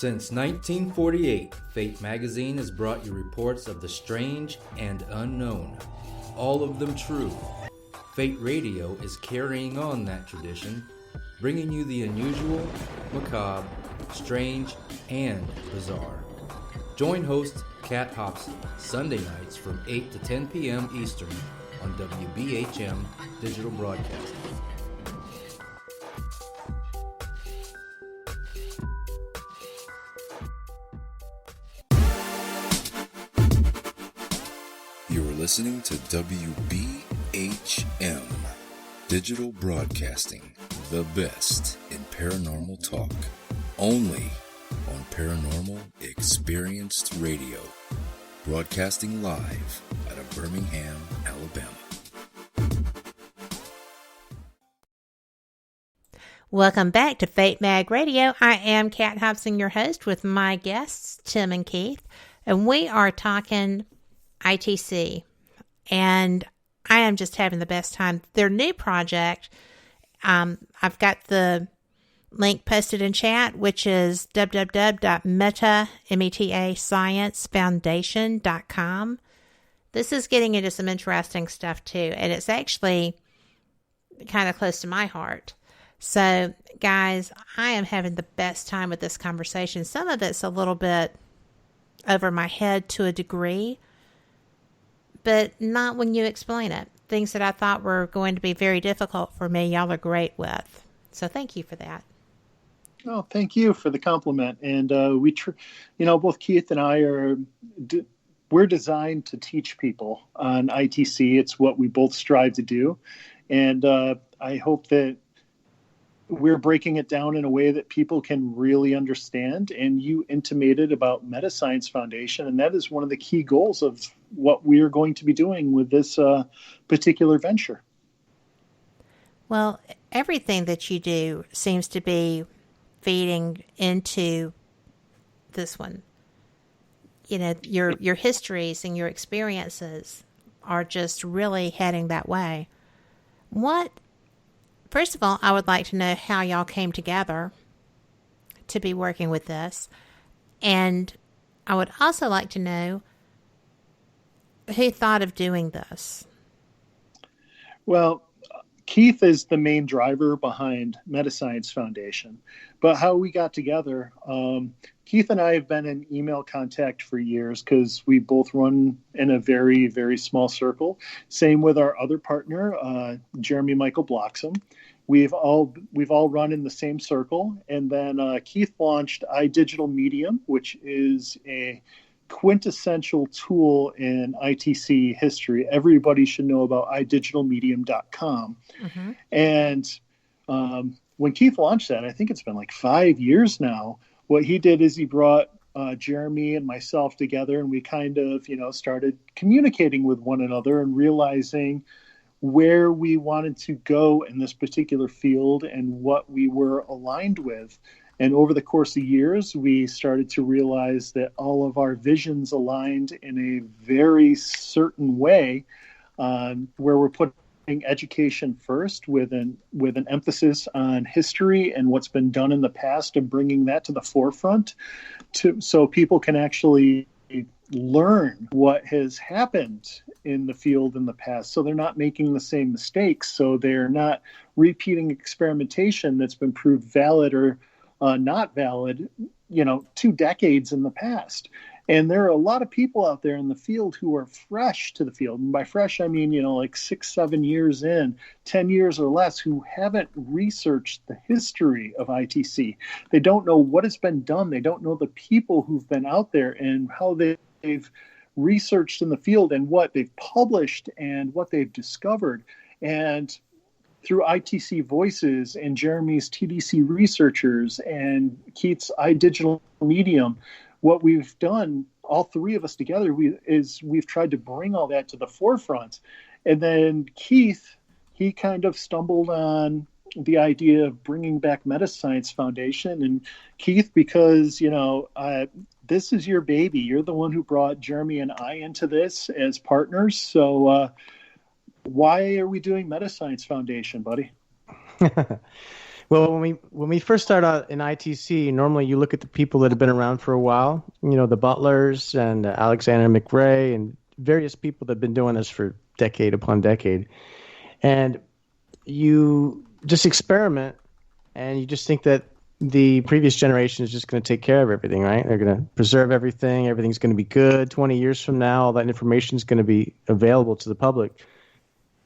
Since 1948, Fate Magazine has brought you reports of the strange and unknown, all of them true. Fate Radio is carrying on that tradition, bringing you the unusual, macabre, strange, and bizarre. Join host Kat Hobson Sunday nights from 8 to 10 p.m. Eastern on WBHM Digital Broadcasting. You're listening to WBHM Digital Broadcasting, the best in paranormal talk, only on Paranormal Experienced Radio, broadcasting live out of Birmingham, Alabama. Welcome back to Fate Mag Radio. I am Kat Hobson, your host, with my guests, Tim and Keith, and we are talking ITC, and I am just having the best time. Their new project, I've got the link posted in chat, which is www.metasciencefoundation.com. This is getting into some interesting stuff too, and it's actually kind of close to my heart. So, guys, I am having the best time with this conversation. Some of it's a little bit over my head to a degree, but not when you explain it. Things that I thought were going to be very difficult for me, y'all are great with. So thank you for that. Oh, thank you for the compliment. And both Keith and I we're designed to teach people on ITC. It's what we both strive to do. And I hope that we're breaking it down in a way that people can really understand. And you intimated about Metascience Foundation, and that is one of the key goals of what we are going to be doing with this particular venture. Well, everything that you do seems to be feeding into this one. You know, your histories and your experiences are just really heading that way. First of all, I would like to know how y'all came together to be working with this. And I would also like to know who thought of doing this. Well, Keith is the main driver behind Metascience Foundation. But how we got together, Keith and I have been in email contact for years because we both run in a very, very small circle. Same with our other partner, Jeremy Michael Bloxham. We've all run in the same circle. And then Keith launched IDigitalMedium, which is a quintessential tool in ITC history. Everybody should know about IDigitalMedium.com. Mm-hmm. And when Keith launched that, I think it's been like 5 years now, what he did is he brought Jeremy and myself together, and we kind of, started communicating with one another and realizing where we wanted to go in this particular field and what we were aligned with. And over the course of years, we started to realize that all of our visions aligned in a very certain way, where we're putting education first with an emphasis on history and what's been done in the past, and bringing that to the forefront so people can actually learn what has happened in the field in the past, so they're not making the same mistakes, so they're not repeating experimentation that's been proved valid or not valid, 2 decades in the past. And there are a lot of people out there in the field who are fresh to the field. And by fresh, I mean, like 6-7 years in, 10 years or less, who haven't researched the history of ITC. They don't know what has been done. They don't know the people who've been out there and how they've researched in the field and what they've published and what they've discovered. And through ITC Voices and Jeremy's TDC Researchers and Keith's IDigitalMedium, what we've done, all three of us together, we've tried to bring all that to the forefront. And then Keith, he kind of stumbled on the idea of bringing back Metascience Foundation. And Keith, because, this is your baby. You're the one who brought Jeremy and I into this as partners. So why are we doing Metascience Foundation, buddy? Well, when we first start out in ITC, normally you look at the people that have been around for a while, the Butlers and Alexander McRae and various people that have been doing this for decade upon decade. And you just experiment and you just think that the previous generation is just going to take care of everything, right? They're going to preserve everything. Everything's going to be good. 20 years from now, all that information is going to be available to the public.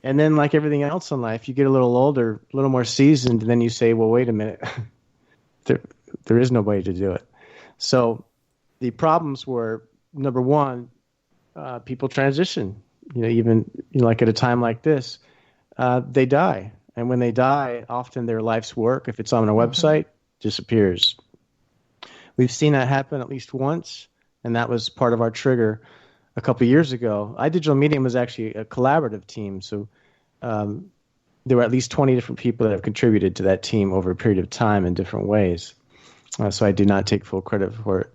And then, like everything else in life, you get a little older, a little more seasoned, and then you say, well, wait a minute. there is no way to do it. So the problems were, number one, people transition. Even like at a time like this, they die. And when they die, often their life's work, if it's on a website, disappears. We've seen that happen at least once, and that was part of our trigger a couple of years ago. IDigitalMedium was actually a collaborative team, so there were at least 20 different people that have contributed to that team over a period of time in different ways. So I do not take full credit for it.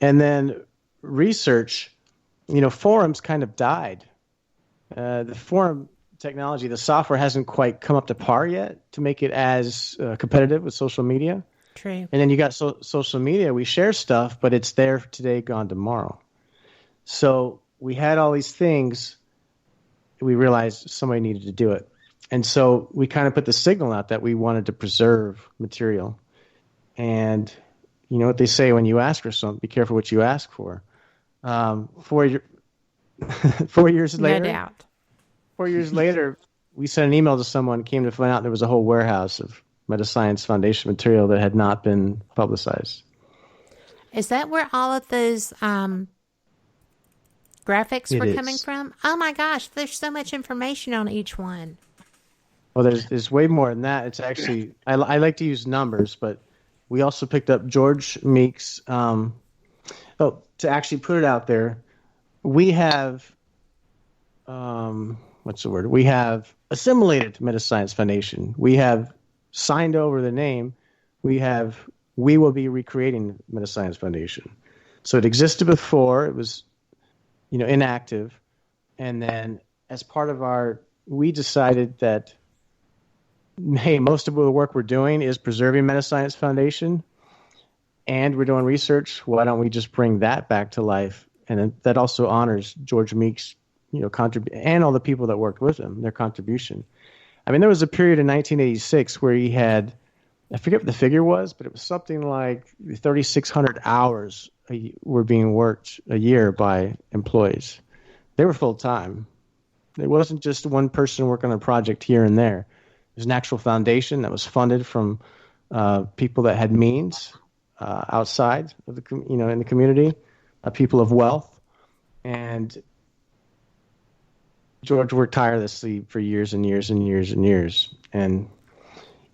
And then research, forums kind of died. The forum technology, the software hasn't quite come up to par yet to make it as competitive with social media. True. And then you got social media. We share stuff, but it's there today, gone tomorrow. So we had all these things. We realized somebody needed to do it. And so we kind of put the signal out that we wanted to preserve material. And you know what they say when you ask for something, be careful what you ask for. 4 years later, no doubt. 4 years later, we sent an email to someone, came to find out there was a whole warehouse of Metascience Foundation material that had not been publicized. Is that where all of those graphics were coming from? Oh my gosh, there's so much information on each one. Well, there's way more than that. It's actually, I like to use numbers, but we also picked up George Meek's, to actually put it out there, we have, we have assimilated Metascience Foundation. We have signed over the name. We will be recreating Metascience Foundation. So it existed before. It was, inactive. And then as part of we decided that, hey, most of the work we're doing is preserving Metascience Foundation, and we're doing research. Why don't we just bring that back to life? And that also honors George Meek's, and all the people that worked with him, their contribution. I mean, there was a period in 1986 where he had, I forget what the figure was, but it was something like 3,600 hours were being worked a year by employees. They were full-time. It wasn't just one person working on a project here and there. There's an actual foundation that was funded from people that had means outside of in the community, people of wealth, and George worked tirelessly for years and years and years and years. And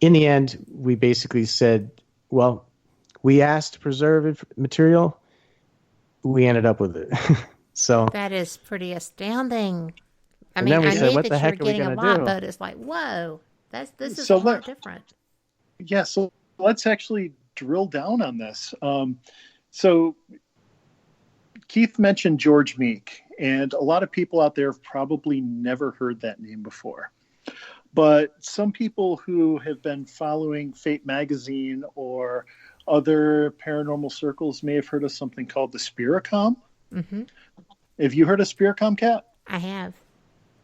in the end, we basically said, well, we asked to preserve material. We ended up with it. So that is pretty astounding. I and mean, then we I said, knew what that the you heck were getting a are we lot, gonna but it's like, whoa, this is So a lot different. Yeah, so let's actually drill down on this. So Keith mentioned George Meek, and a lot of people out there have probably never heard that name before. But some people who have been following Fate Magazine or other paranormal circles may have heard of something called the Spiricom. Mm-hmm. Have you heard of Spiricom, Kat? I have.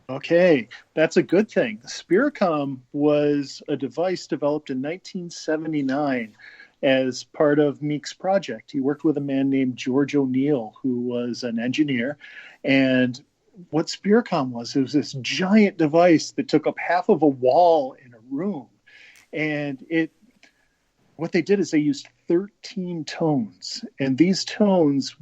Okay, that's a good thing. The Spiricom was a device developed in 1979 as part of Meek's project. He worked with a man named George O'Neill, who was an engineer. And what Spiricom was, it was this giant device that took up half of a wall in a room. And what they did is they used 13 tones. And these tones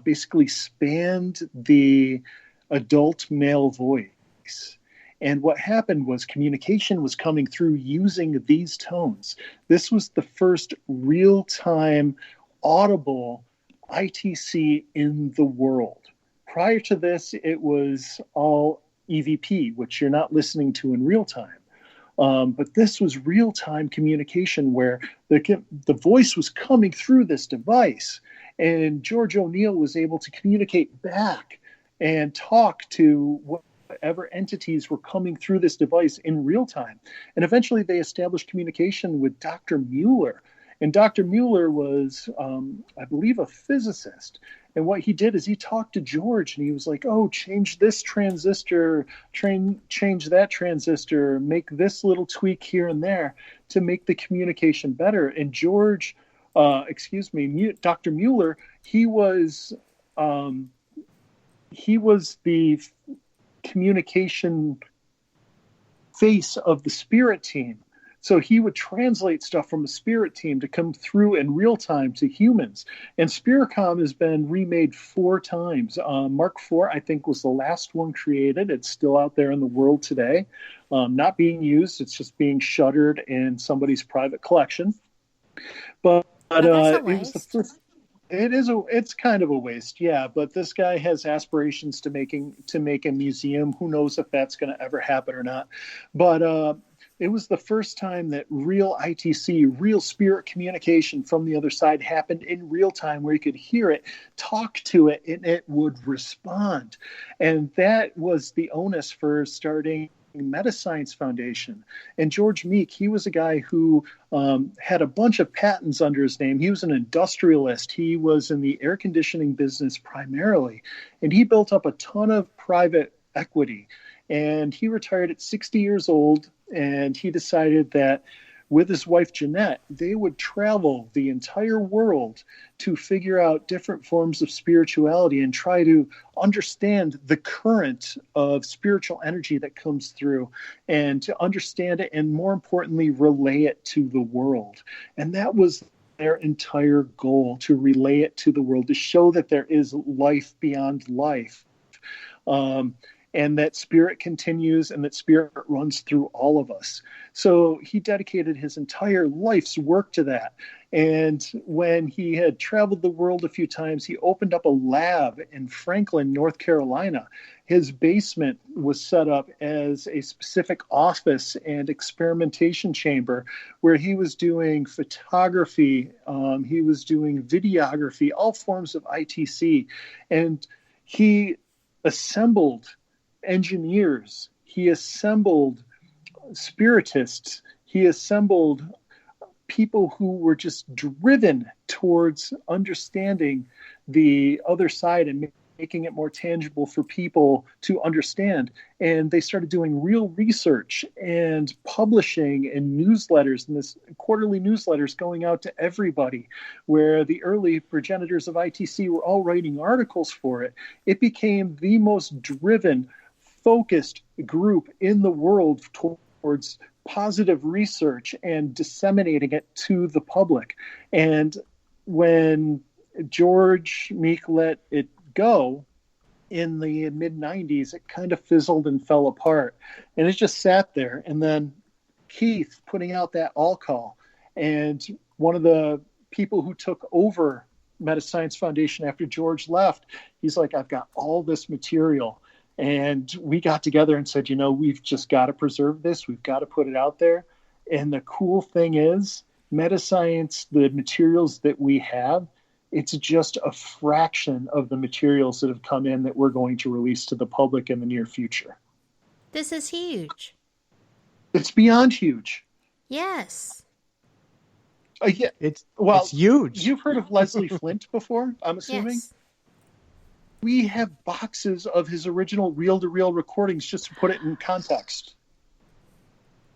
basically spanned the adult male voice. And what happened was communication was coming through using these tones. This was the first real-time audible ITC in the world. Prior to this, it was all EVP, which you're not listening to in real time. But this was real-time communication where the voice was coming through this device, and George O'Neill was able to communicate back and talk to whatever entities were coming through this device in real time. And eventually they established communication with Dr. Mueller. And Dr. Mueller was, I believe, a physicist. And what he did is he talked to George and he was like, oh, change this transistor, change that transistor, make this little tweak here and there to make the communication better. And Dr. Mueller, he was the communication face of the Spirit team. So he would translate stuff from a Spirit team to come through in real time to humans. And Spiricom has been remade 4 times. Mark IV, I think, was the last one created. It's still out there in the world today, not being used. It's just being shuttered in somebody's private collection. But it was the first. It's kind of a waste, yeah. But this guy has aspirations to make a museum. Who knows if that's going to ever happen or not? But it was the first time that real ITC, real spirit communication from the other side happened in real time, where you could hear it, talk to it, and it would respond. And that was the onus for starting Metascience Foundation. And George Meek, he was a guy who had a bunch of patents under his name. He was an industrialist. He was in the air conditioning business primarily, and he built up a ton of private equity. And he retired at 60 years old, and he decided that with his wife Jeanette, they would travel the entire world to figure out different forms of spirituality and try to understand the current of spiritual energy that comes through, and to understand it, and more importantly, relay it to the world. And that was their entire goal, to relay it to the world, to show that there is life beyond life. And that spirit continues, and that spirit runs through all of us. So he dedicated his entire life's work to that. And when he had traveled the world a few times, he opened up a lab in Franklin, North Carolina. His basement was set up as a specific office and experimentation chamber where he was doing photography, he was doing videography, all forms of ITC. And he assembled engineers, he assembled spiritists, he assembled people who were just driven towards understanding the other side and making it more tangible for people to understand. And they started doing real research and publishing in newsletters, and this quarterly newsletters going out to everybody, where the early progenitors of ITC were all writing articles for it. It became the most driven, focused group in the world towards positive research and disseminating it to the public. And when George Meek let it go in the mid-90s, it kind of fizzled and fell apart. And it just sat there. And then Keith putting out that all call. And one of the people who took over Metascience Foundation after George left, he's like, I've got all this material. And we got together and said, we've just got to preserve this. We've got to put it out there. And the cool thing is, Metascience, the materials that we have, it's just a fraction of the materials that have come in that we're going to release to the public in the near future. This is huge. It's beyond huge. Yes. Yeah. It's huge. You've heard of Leslie Flint before, I'm assuming? Yes. We have boxes of his original reel-to-reel recordings just to put it in context.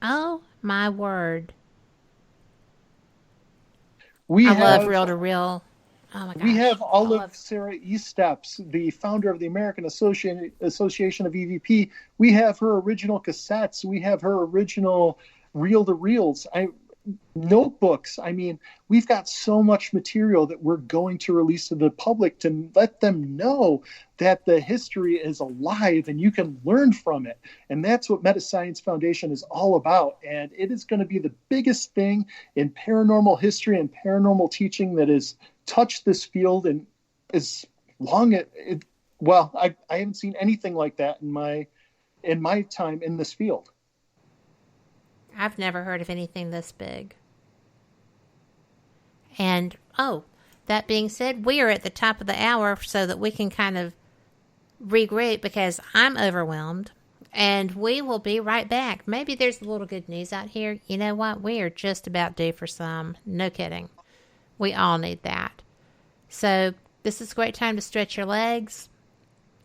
Oh, my word. I love reel-to-reel. Oh, my gosh. We have all of Sarah Estep's, the founder of the American Association of EVP. We have her original cassettes. We have her original reel-to-reels. Notebooks. I mean, we've got so much material that we're going to release to the public to let them know that the history is alive and you can learn from it. And that's what Metascience Foundation is all about. And it is going to be the biggest thing in paranormal history and paranormal teaching that has touched this field. And as long as I haven't seen anything like that in my time in this field. I've never heard of anything this big. And, that being said, we are at the top of the hour so that we can kind of regroup, because I'm overwhelmed. And we will be right back. Maybe there's a little good news out here. You know what? We are just about due for some. No kidding. We all need that. So this is a great time to stretch your legs,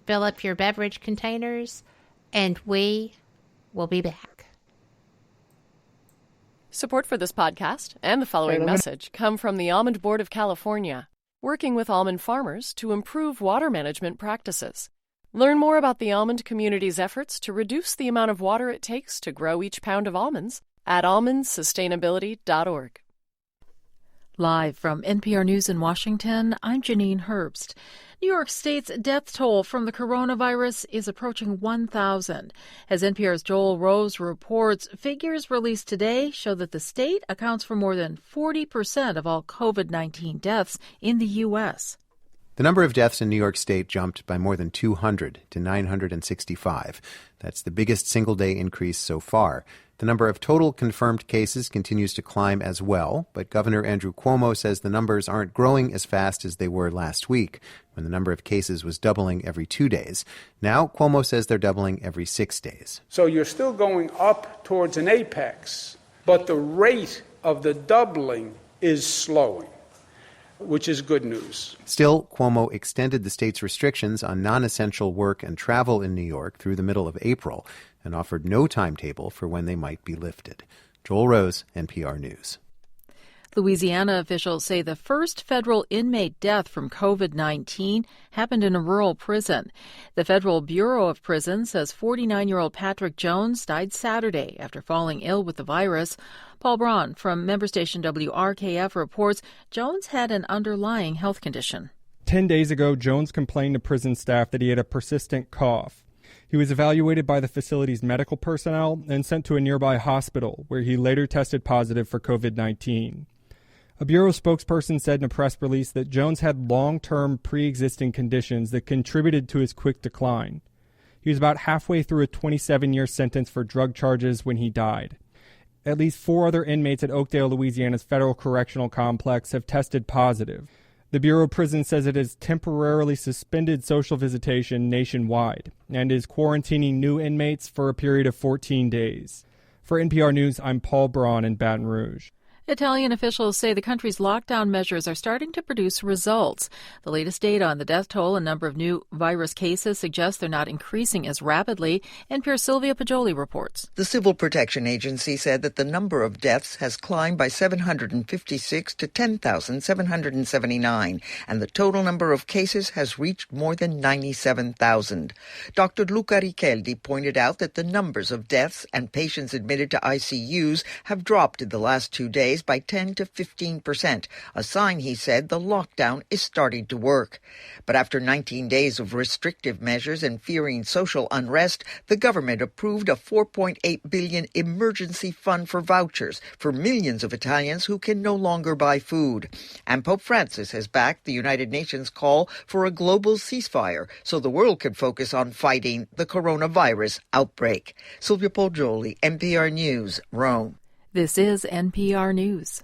fill up your beverage containers, and we will be back. Support for this podcast and the following message come from the Almond Board of California, working with almond farmers to improve water management practices. Learn more about the almond community's efforts to reduce the amount of water it takes to grow each pound of almonds at almondsustainability.org. Live from NPR News in Washington, I'm Janine Herbst. New York State's death toll from the coronavirus is approaching 1,000. As NPR's Joel Rose reports, figures released today show that the state accounts for more than 40% of all COVID-19 deaths in the U.S. The number of deaths in New York State jumped by more than 200 to 965. That's the biggest single-day increase so far. The number of total confirmed cases continues to climb as well, but Governor Andrew Cuomo says the numbers aren't growing as fast as they were last week, when the number of cases was doubling every 2 days. Now, Cuomo says they're doubling every 6 days. So you're still going up towards an apex, but the rate of the doubling is slowing, which is good news. Still, Cuomo extended the state's restrictions on non-essential work and travel in New York through the middle of April and offered no timetable for when they might be lifted. Joel Rose, NPR News. Louisiana officials say the first federal inmate death from COVID-19 happened in a rural prison. The Federal Bureau of Prisons says 49-year-old Patrick Jones died Saturday after falling ill with the virus. Paul Braun from member station WRKF reports Jones had an underlying health condition. 10 days ago, Jones complained to prison staff that he had a persistent cough. He was evaluated by the facility's medical personnel and sent to a nearby hospital, where he later tested positive for COVID-19. A Bureau spokesperson said in a press release that Jones had long-term pre-existing conditions that contributed to his quick decline. He was about halfway through a 27-year sentence for drug charges when he died. At least 4 other inmates at Oakdale, Louisiana's Federal Correctional Complex have tested positive. The Bureau of Prisons says it has temporarily suspended social visitation nationwide and is quarantining new inmates for a period of 14 days. For NPR News, I'm Paul Braun in Baton Rouge. Italian officials say the country's lockdown measures are starting to produce results. The latest data on the death toll and number of new virus cases suggests they're not increasing as rapidly. NPR's Sylvia Poggioli reports. The Civil Protection Agency said that the number of deaths has climbed by 756 to 10,779, and the total number of cases has reached more than 97,000. Dr. Luca Richeldi pointed out that the numbers of deaths and patients admitted to ICUs have dropped in the last 2 days by 10 to 15%, a sign, he said, the lockdown is starting to work. But after 19 days of restrictive measures and fearing social unrest, the government approved a $4.8 billion emergency fund for vouchers for millions of Italians who can no longer buy food. And Pope Francis has backed the United Nations call for a global ceasefire so the world can focus on fighting the coronavirus outbreak. Sylvia Poggioli, NPR News, Rome. This is NPR News.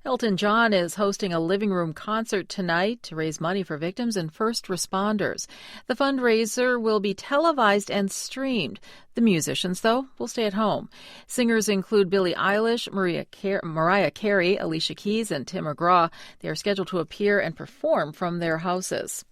Elton John is hosting a living room concert tonight to raise money for victims and first responders. The fundraiser will be televised and streamed. The musicians, though, will stay at home. Singers include Billie Eilish, Mariah Carey, Alicia Keys, and Tim McGraw. They are scheduled to appear and perform from their houses.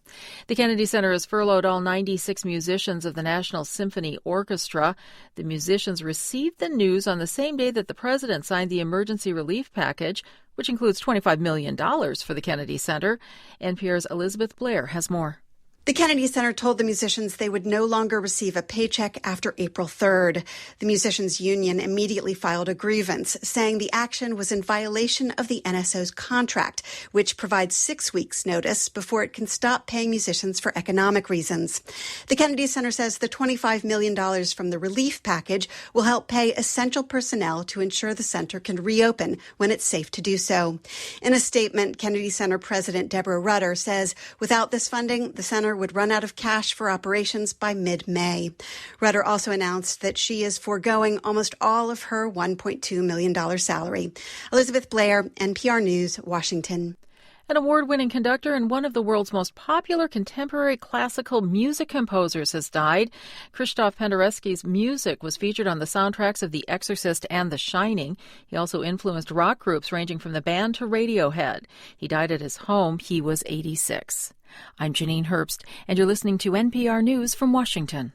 The Kennedy Center has furloughed all 96 musicians of the National Symphony Orchestra. The musicians received the news on the same day that the president signed the emergency relief package, which includes $25 million for the Kennedy Center. NPR's Elizabeth Blair has more. The Kennedy Center told the musicians they would no longer receive a paycheck after April 3rd. The musicians' union immediately filed a grievance, saying the action was in violation of the NSO's contract, which provides 6 weeks' notice before it can stop paying musicians for economic reasons. The Kennedy Center says the $25 million from the relief package will help pay essential personnel to ensure the center can reopen when it's safe to do so. In a statement, Kennedy Center President Deborah Rutter says without this funding, the center would run out of cash for operations by mid-May. Rutter also announced that she is foregoing almost all of her $1.2 million salary. Elizabeth Blair, NPR News, Washington. An award-winning conductor and one of the world's most popular contemporary classical music composers has died. Krzysztof Penderecki's music was featured on the soundtracks of The Exorcist and The Shining. He also influenced rock groups ranging from the band to Radiohead. He died at his home. He was 86. I'm Janine Herbst, and you're listening to NPR News from Washington.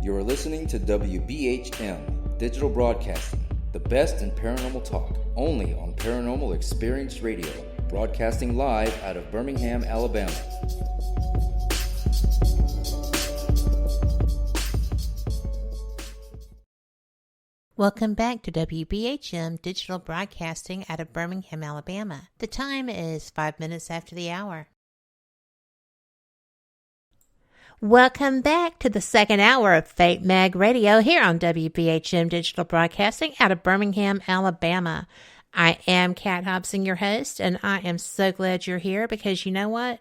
You're listening to WBHM Digital Broadcasting, the best in paranormal talk, only on Paranormal Experience Radio, broadcasting live out of Birmingham, Alabama. Welcome back to WBHM Digital Broadcasting out of Birmingham, Alabama. The time is 5 minutes after the hour. Welcome back to the second hour of Fate Mag Radio here on WBHM Digital Broadcasting out of Birmingham, Alabama. I am Kat Hobson, your host, and I am so glad you're here because you know what?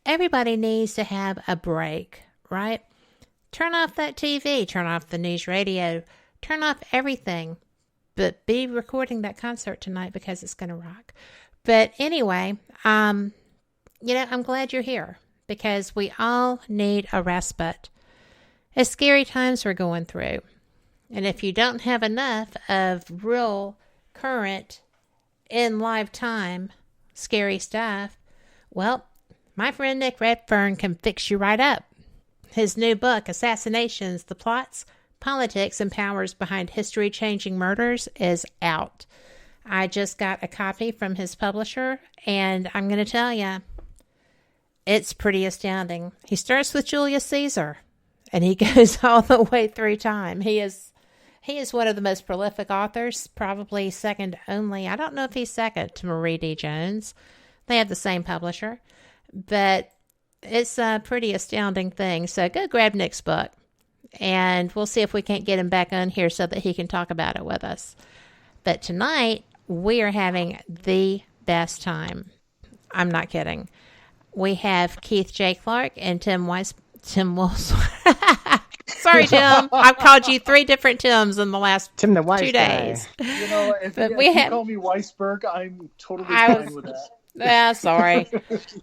Everybody needs to have a break, right? Turn off that TV, turn off the news radio, turn off everything, but be recording that concert tonight because it's going to rock. But anyway, I'm glad you're here. Because we all need a respite. It's scary times we're going through. And if you don't have enough of real, current, in live time, scary stuff, well, my friend Nick Redfern can fix you right up. His new book, Assassinations, The Plots, Politics, and Powers Behind History-Changing Murders, is out. I just got a copy from his publisher, and I'm going to tell you, it's pretty astounding. He starts with Julius Caesar, and he goes all the way through time. He is one of the most prolific authors, probably second only. I don't know if he's second to Marie D. Jones. They have the same publisher, but it's a pretty astounding thing. So go grab Nick's book, and we'll see if we can't get him back on here so that he can talk about it with us. But tonight, we are having the best time. I'm not kidding. We have Keith J. Clark and Tim Wilson. Sorry, Tim. I've called you 3 different Tims in the last Tim the Weiss 2 days. You know, if you call me Weisberg, I'm totally fine with that. Yeah, sorry.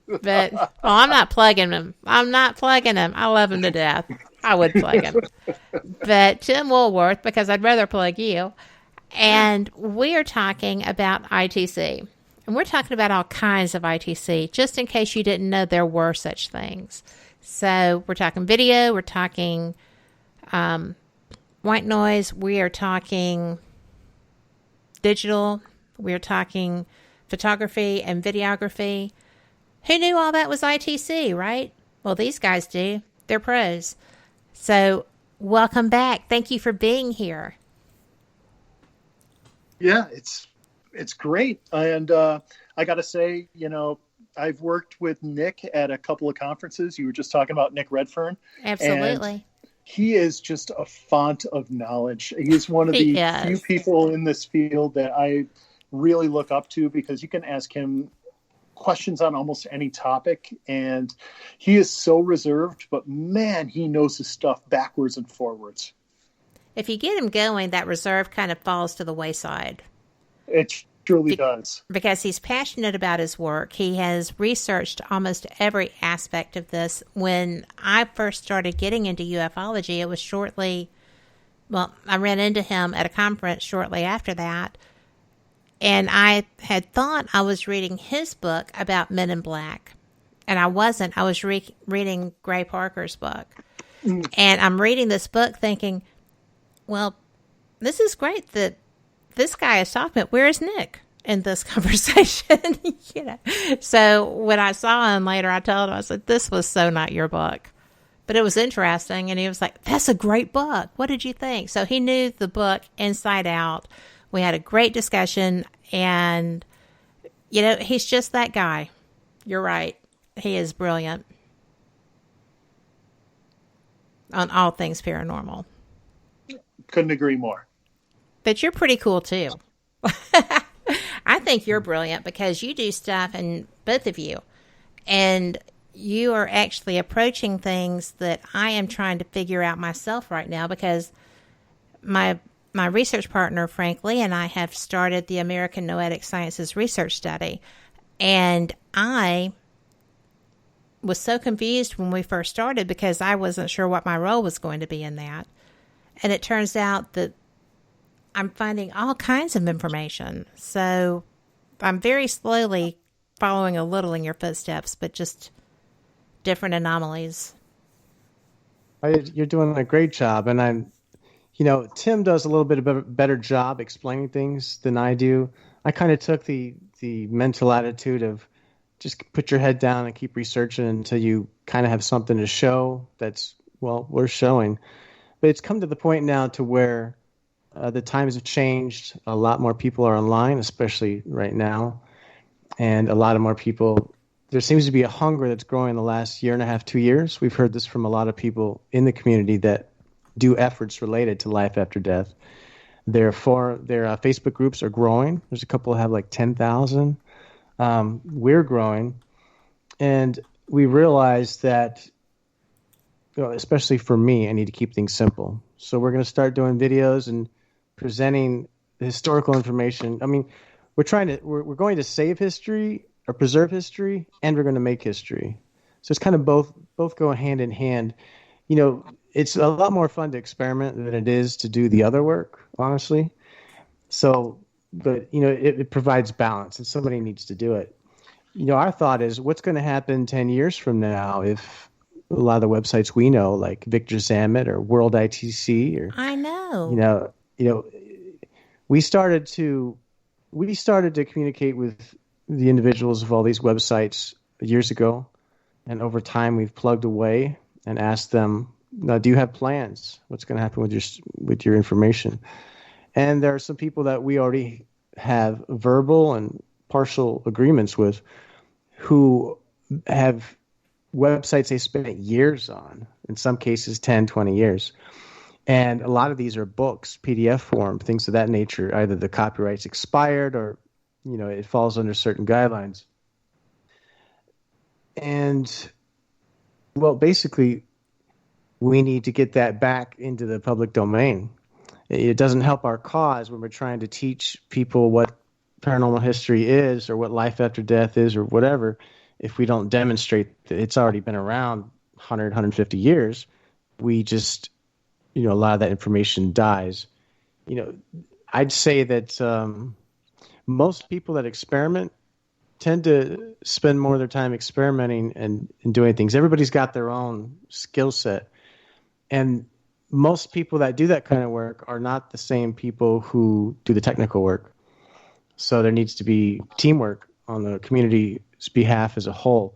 But I'm not plugging him. I love him to death. I would plug him. But Tim Woolworth, because I'd rather plug you. And we are talking about ITC. And we're talking about all kinds of ITC, just in case you didn't know there were such things. So we're talking video, we're talking white noise, we are talking digital, we're talking photography and videography. Who knew all that was ITC, right? Well, these guys do. They're pros. So welcome back. Thank you for being here. Yeah, it's great. And I got to say, I've worked with Nick at a couple of conferences. You were just talking about Nick Redfern. Absolutely. And he is just a font of knowledge. He's one of the few people in this field that I really look up to because you can ask him questions on almost any topic. And he is so reserved, but man, he knows his stuff backwards and forwards. If you get him going, that reserve kind of falls to the wayside. It truly does. Because he's passionate about his work. He has researched almost every aspect of this. When I first started getting into ufology, it was I ran into him at a conference shortly after that. And I had thought I was reading his book about Men in Black. And I wasn't. I was reading Gray Parker's book. And I'm reading this book thinking, well, this is great that this guy is talking about. Where is Nick in this conversation? So when I saw him later, I told him, I said, this was so not your book. But it was interesting. And he was like, that's a great book. What did you think? So he knew the book inside out. We had a great discussion. And, he's just that guy. You're right. He is brilliant on all things paranormal. Couldn't agree more. But you're pretty cool, too. I think you're brilliant because you do stuff, and both of you, and you are actually approaching things that I am trying to figure out myself right now because my my research partner, frankly, and I have started the American Noetic Sciences Research Study. And I was so confused when we first started because I wasn't sure what my role was going to be in that. And it turns out that I'm finding all kinds of information. So I'm very slowly following a little in your footsteps, but just different anomalies. You're doing a great job. And Tim does a little bit of a better job explaining things than I do. I kind of took the mental attitude of just put your head down and keep researching until you kind of have something to show that's, well, worth showing. But it's come to the point now to where the times have changed. A lot more people are online, especially right now. And a lot of more people, there seems to be a hunger that's growing in the last year and a half, 2 years. We've heard this from a lot of people in the community that do efforts related to life after death. Their Facebook groups are growing. There's a couple that have like 10,000. We're growing. And we realized that, especially for me, I need to keep things simple. So we're going to start doing videos and presenting the historical information. I mean, we're going to save history or preserve history, and we're going to make history. So it's kind of both go hand in hand. It's a lot more fun to experiment than it is to do the other work, honestly. So, but, it provides balance, and somebody needs to do it. Our thought is, what's going to happen 10 years from now if a lot of the websites we know, like Victor Zammit or World ITC, or I know, we started to communicate with the individuals of all these websites years ago, and over time we've plugged away and asked them, now, do you have plans? What's going to happen with your information? And there are some people that we already have verbal and partial agreements with who have websites they spent years on, in some cases 10, 20 years. And a lot of these are books, PDF form, things of that nature. Either the copyright's expired or, it falls under certain guidelines. And, well, basically, we need to get that back into the public domain. It doesn't help our cause when we're trying to teach people what paranormal history is or what life after death is or whatever, if we don't demonstrate that it's already been around 100, 150 years. We just, a lot of that information dies. I'd say that most people that experiment tend to spend more of their time experimenting and doing things. Everybody's got their own skill set. And most people that do that kind of work are not the same people who do the technical work. So there needs to be teamwork on the community's behalf as a whole.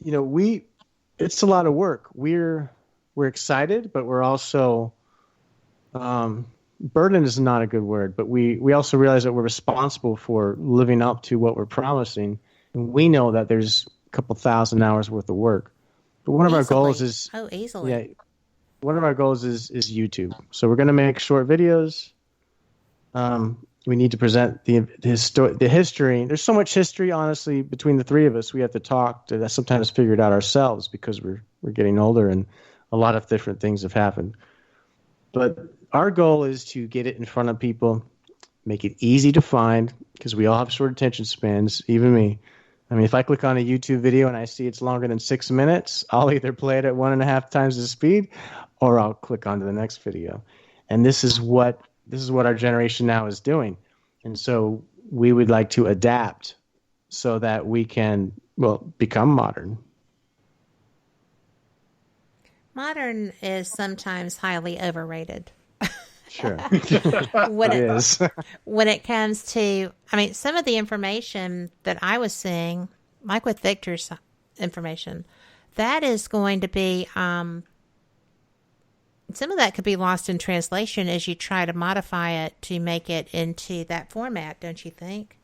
It's a lot of work. We're excited, but we're also burden is not a good word, but we also realize that we're responsible for living up to what we're promising. And we know that there's a couple thousand hours worth of work. But one of our goals is easily. Yeah, one of our goals is YouTube. So we're going to make short videos. We need to present the history. There's so much history, honestly, between the three of us. We have to talk to sometimes figure it out ourselves because we're getting older and a lot of different things have happened. But our goal is to get it in front of people, make it easy to find, because we all have short attention spans, even me. I mean, if I click on a YouTube video and I see it's longer than 6 minutes, I'll either play it at 1.5 times the speed, or I'll click on to the next video. And this is what our generation now is doing. And so we would like to adapt so that we can, become modern. Modern is sometimes highly overrated. Sure. When it comes to, some of the information that I was seeing, like with Victor's information, that is going to be, some of that could be lost in translation as you try to modify it to make it into that format, don't you think?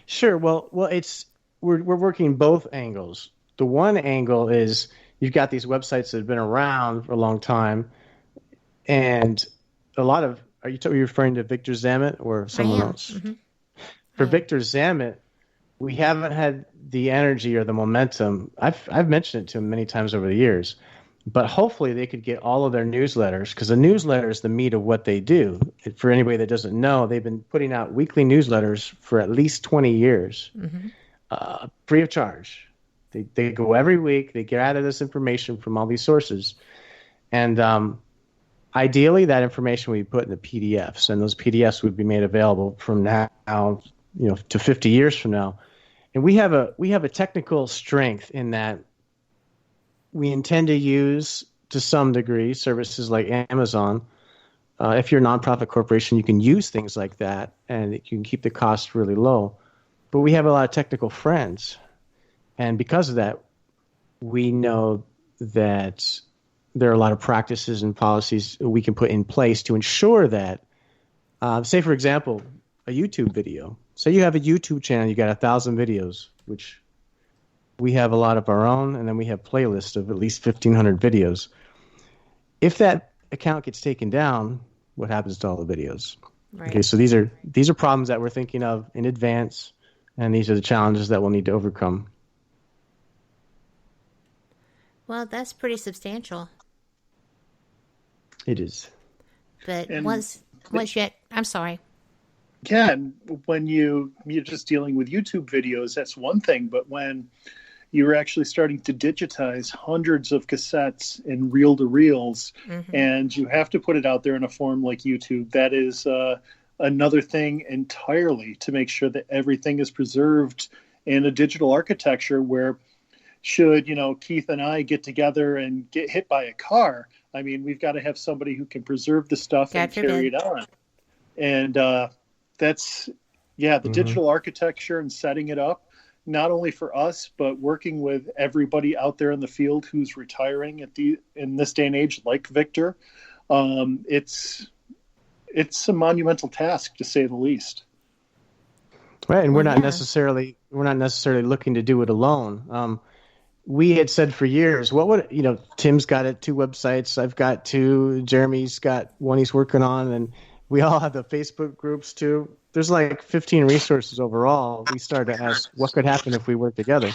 Sure. Well, we're working both angles. The one angle is you've got these websites that have been around for a long time, and a lot of, are you referring to Victor Zammit or someone else? Mm-hmm. For Victor Zammit, we haven't had the energy or the momentum. I've mentioned it to him many times over the years, But hopefully they could get all of their newsletters, because the newsletter is the meat of what they do. For anybody that doesn't know, they've been putting out weekly newsletters for at least 20 years, free of charge. They go every week. They gather this information from all these sources. And ideally, that information would be put in the PDFs, and those PDFs would be made available from now, to 50 years from now. And we have a technical strength in that we intend to use, to some degree, services like Amazon. If you're a nonprofit corporation, you can use things like that, and you can keep the cost really low. But we have a lot of technical friends, and because of that, we know that there are a lot of practices and policies we can put in place to ensure that, say, for example, a YouTube video. Say you have a YouTube channel, you got 1,000 videos, which we have a lot of our own, and then we have playlists of at least 1,500 videos. If that account gets taken down, what happens to all the videos? Right. Okay, so these are problems that we're thinking of in advance, and these are the challenges that we'll need to overcome. Well, that's pretty substantial. It is. But once you, I'm sorry. Yeah, and when you're just dealing with YouTube videos, that's one thing. But when you're actually starting to digitize hundreds of cassettes in reel-to-reels, and you have to put it out there in a form like YouTube, that is another thing entirely, to make sure that everything is preserved in a digital architecture where, should, Keith and I get together and get hit by a car, I mean, we've got to have somebody who can preserve the stuff and carry it on. And that's, the digital architecture and setting it up, not only for us, but working with everybody out there in the field who's retiring in this day and age, like Victor. It's a monumental task, to say the least. Right, and we're not necessarily looking to do it alone. We had said for years, Tim's got 2 websites, I've got 2, Jeremy's got one he's working on, and we all have the Facebook groups too. There's like 15 resources overall. We started to ask what could happen if we work together.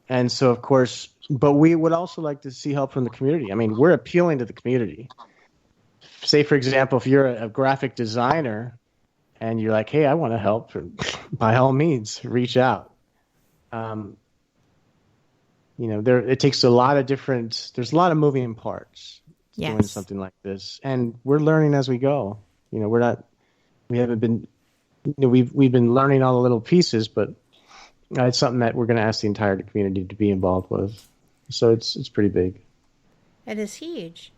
And so, of course, but we would also like to see help from the community. I mean, we're appealing to the community. Say, for example, if you're a graphic designer and you're like, hey, I want to help, by all means, reach out. It takes a lot of there's a lot of moving parts doing something like this. And we're learning as we go. We've been learning all the little pieces, but it's something that we're going to ask the entire community to be involved with. So it's pretty big. It is huge.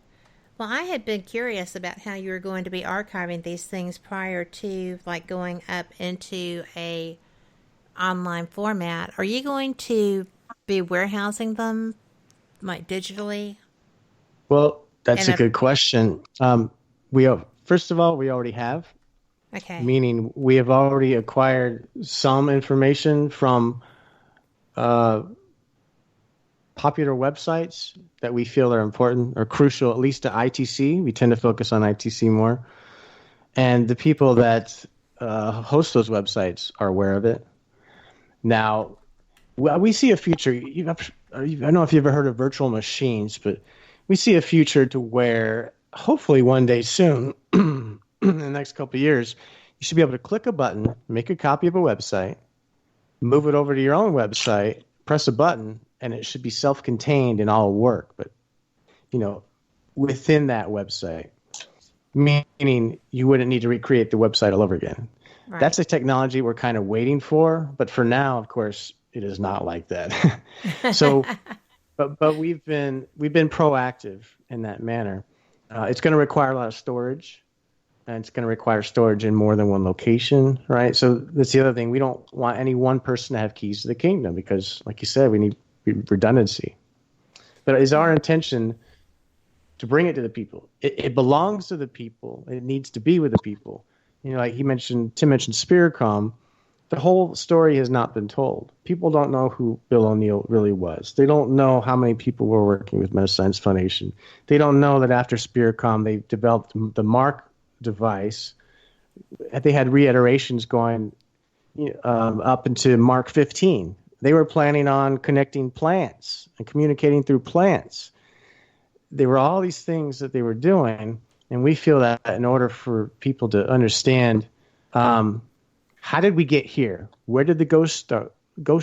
Well, I had been curious about how you were going to be archiving these things prior to going up into a online format. Are you going to be warehousing them digitally? Well, that's a good question. First of all, we already have. Okay. Meaning we have already acquired some information from popular websites that we feel are important or crucial, at least to ITC. We tend to focus on ITC more. And the people that host those websites are aware of it. Now, we see a future. I don't know if you've ever heard of virtual machines, but we see a future to where hopefully one day soon, in the next couple of years, you should be able to click a button, make a copy of a website, move it over to your own website, press a button, and it should be self-contained and all work. But, within that website, meaning you wouldn't need to recreate the website all over again. Right. That's a technology we're kind of waiting for. But for now, of course, it is not like that. So, but we've been proactive in that manner. It's going to require a lot of storage. And it's going to require storage in more than one location, right? So that's the other thing. We don't want any one person to have keys to the kingdom because, like you said, we need redundancy. But it is our intention to bring it to the people. It belongs to the people. It needs to be with the people. Like Tim mentioned Spiritcom. The whole story has not been told. People don't know who Bill O'Neill really was. They don't know how many people were working with Metascience Foundation. They don't know that after Spiritcom, they developed the Mark device. They had reiterations going up into Mark 15. They were planning on connecting plants and communicating through plants. there were all these things that they were doing, and we feel that in order for people to understand, how did we get here? Where did the ghost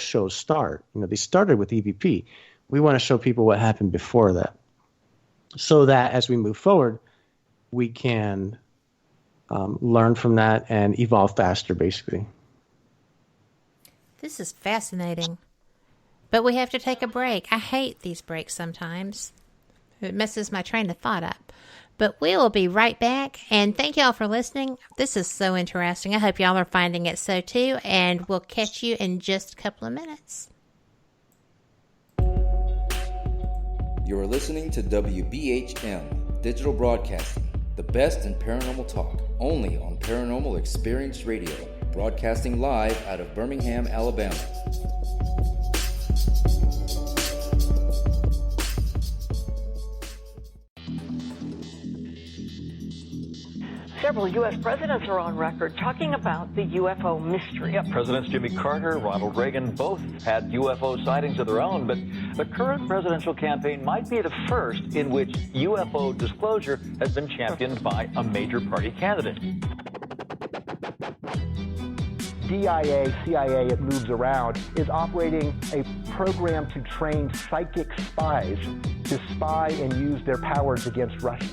shows start? They started with EVP. We want to show people what happened before that, so that as we move forward, we can learn from that and evolve faster, basically. This is fascinating. But we have to take a break. I hate these breaks sometimes. It messes my train of thought up. But we will be right back. And thank y'all for listening. This is so interesting. I hope y'all are finding it so too. And we'll catch you in just a couple of minutes. You're listening to WBHM Digital Broadcasting, the best in paranormal talk, only on Paranormal Experience Radio, broadcasting live out of Birmingham, Alabama. Several U.S. presidents are on record talking about the UFO mystery. Yeah, Presidents Jimmy Carter, Ronald Reagan both had UFO sightings of their own, but the current presidential campaign might be the first in which UFO disclosure has been championed by a major party candidate. DIA, CIA, it moves around, is operating a program to train psychic spies to spy and use their powers against Russia.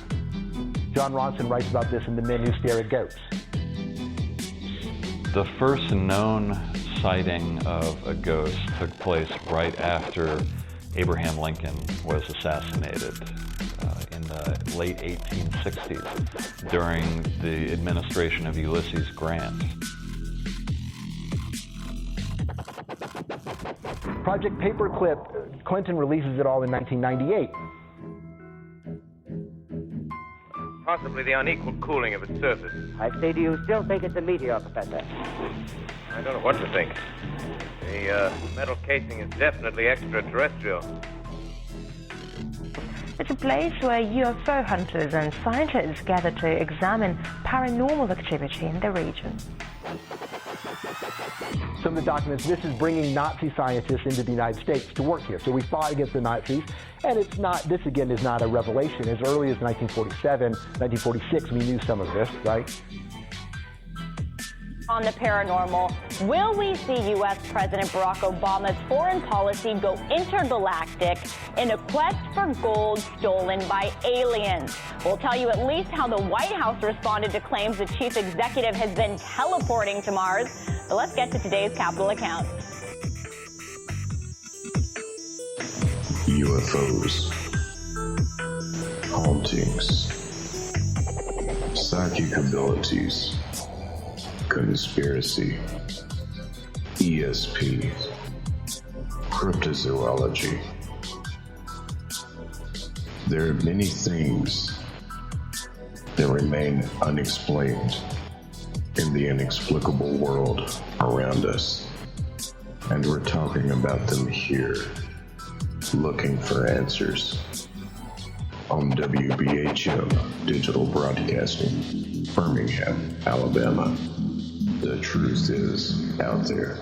John Ronson writes about this in The Men Who Stare at Goats. The first known sighting of a ghost took place right after Abraham Lincoln was assassinated in the late 1860s during the administration of Ulysses Grant. Project Paperclip, Clinton releases it all in 1998. Possibly the unequal cooling of its surface. I say, do you still think it's a meteor, Professor? I don't know what to think. The metal casing is definitely extraterrestrial. It's a place where UFO hunters and scientists gather to examine paranormal activity in the region. Some of the documents, this is bringing Nazi scientists into the United States to work here. So we fought against the Nazis, and it's not, this again is not a revelation. As early as 1947, 1946, we knew some of this, right? On the paranormal, will we see U.S. President Barack Obama's foreign policy go intergalactic in a quest for gold stolen by aliens? We'll tell you at least how the White House responded to claims the chief executive has been teleporting to Mars. But let's get to today's Capitol account. UFOs, hauntings, psychic abilities, conspiracy, ESP, cryptozoology. There are many things that remain unexplained in the inexplicable world around us, and we're talking about them here, looking for answers on WBHM Digital Broadcasting, Birmingham, Alabama. The truth is out there.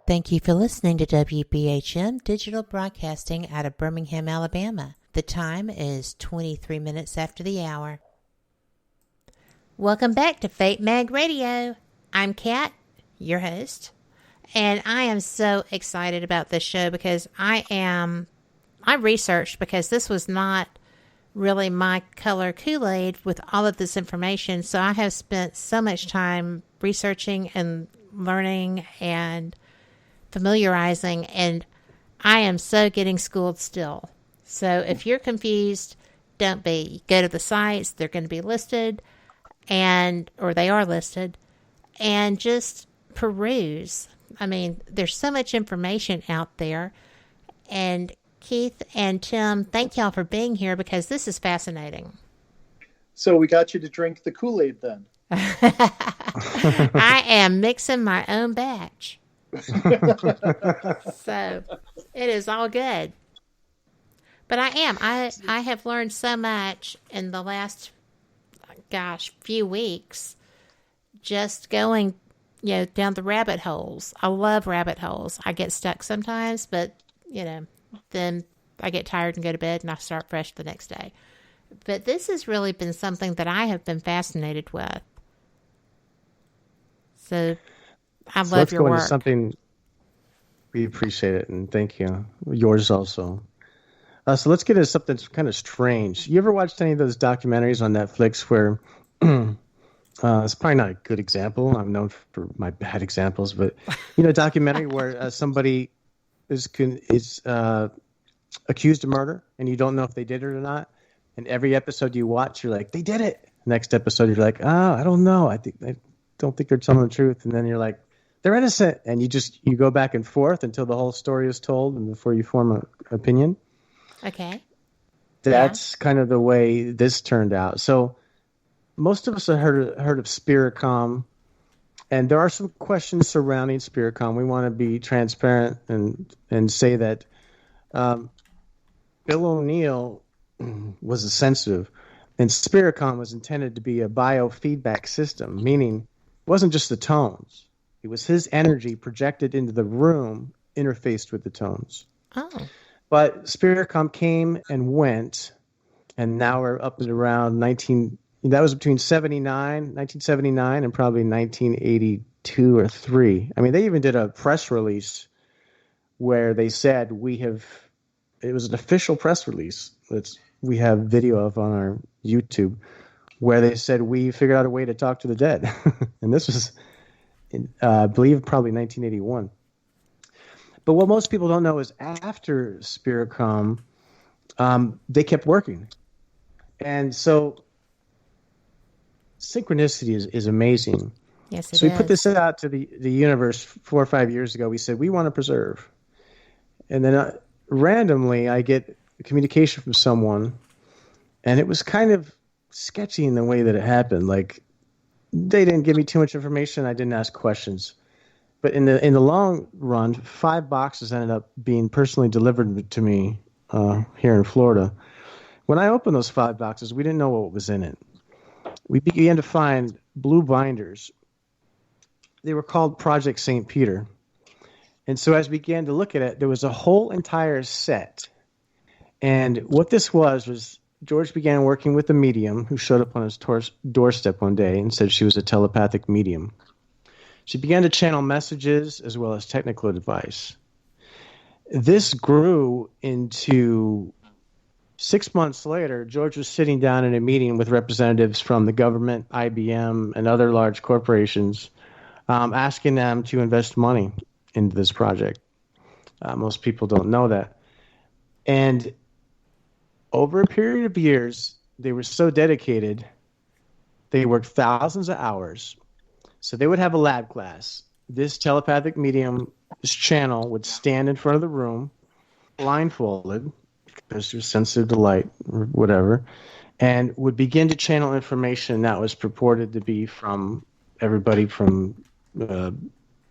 Thank you for listening to WBHM Digital Broadcasting out of Birmingham, Alabama. The time is 23 minutes after the hour. Welcome back to Fate Mag Radio. I'm Kat, your host, and I am so excited about this show because I researched, because this was not really my color Kool-Aid with all of this information. So I have spent so much time researching and learning and familiarizing, and I am so getting schooled still. So if you're confused, don't be. Go to the sites. They're going to be listed, or they are listed, and just peruse. I mean, there's so much information out there. And Keith and Tim, thank y'all for being here because this is fascinating. So we got you to drink the Kool-Aid then. I am mixing my own batch. So it is all good. But I have learned so much in the last, few weeks, just going, down the rabbit holes. I love rabbit holes. I get stuck sometimes, but, then I get tired and go to bed, and I start fresh the next day. But this has really been something that I have been fascinated with. So I love let's your go work. into something. We appreciate it, and thank you. Yours also. So let's get into something kind of strange. You ever watched any of those documentaries on Netflix where it's probably not a good example. I'm known for my bad examples, but a documentary where somebody is accused of murder, and you don't know if they did it or not. And every episode you watch, you're like, they did it. Next episode, you're like, oh, I don't know. I don't think they're telling the truth. And then you're like, they're innocent. And you go back and forth until the whole story is told and before you form an opinion. Okay. That's kind of the way this turned out. So most of us have heard of Spiritcom, and there are some questions surrounding Spiritcom. We want to be transparent and say that Bill O'Neill was a sensitive, and Spiritcom was intended to be a biofeedback system, meaning it wasn't just the tones. It was his energy projected into the room, interfaced with the tones. Oh. But Spiritcom came and went, and now we're up at around that was between 1979 and probably 1982 or 3. I mean, they even did a press release where they said it was an official press release that we have video of on our YouTube, where they said we figured out a way to talk to the dead. And this was, I believe, probably 1981. But what most people don't know is after Spiritcom, they kept working. And so synchronicity is amazing. Yes, it is. So we put this out to the universe 4 or 5 years ago. We said, we want to preserve. And then randomly, I get a communication from someone, and it was kind of sketchy in the way that it happened. Like, they didn't give me too much information. I didn't ask questions. But in the long run, 5 boxes ended up being personally delivered to me here in Florida. When I opened those 5 boxes, we didn't know what was in it. We began to find blue binders. They were called Project St. Peter. And so as we began to look at it, there was a whole entire set. And what this was George began working with a medium who showed up on his doorstep one day and said she was a telepathic medium. She began to channel messages as well as technical advice. This grew into 6 months later, George was sitting down in a meeting with representatives from the government, IBM, and other large corporations, asking them to invest money into this project. Most people don't know that. And over a period of years, they were so dedicated, they worked thousands of hours. So they would have a lab class. This telepathic medium, this channel, would stand in front of the room, blindfolded, because they're sensitive to light or whatever, and would begin to channel information that was purported to be from everybody from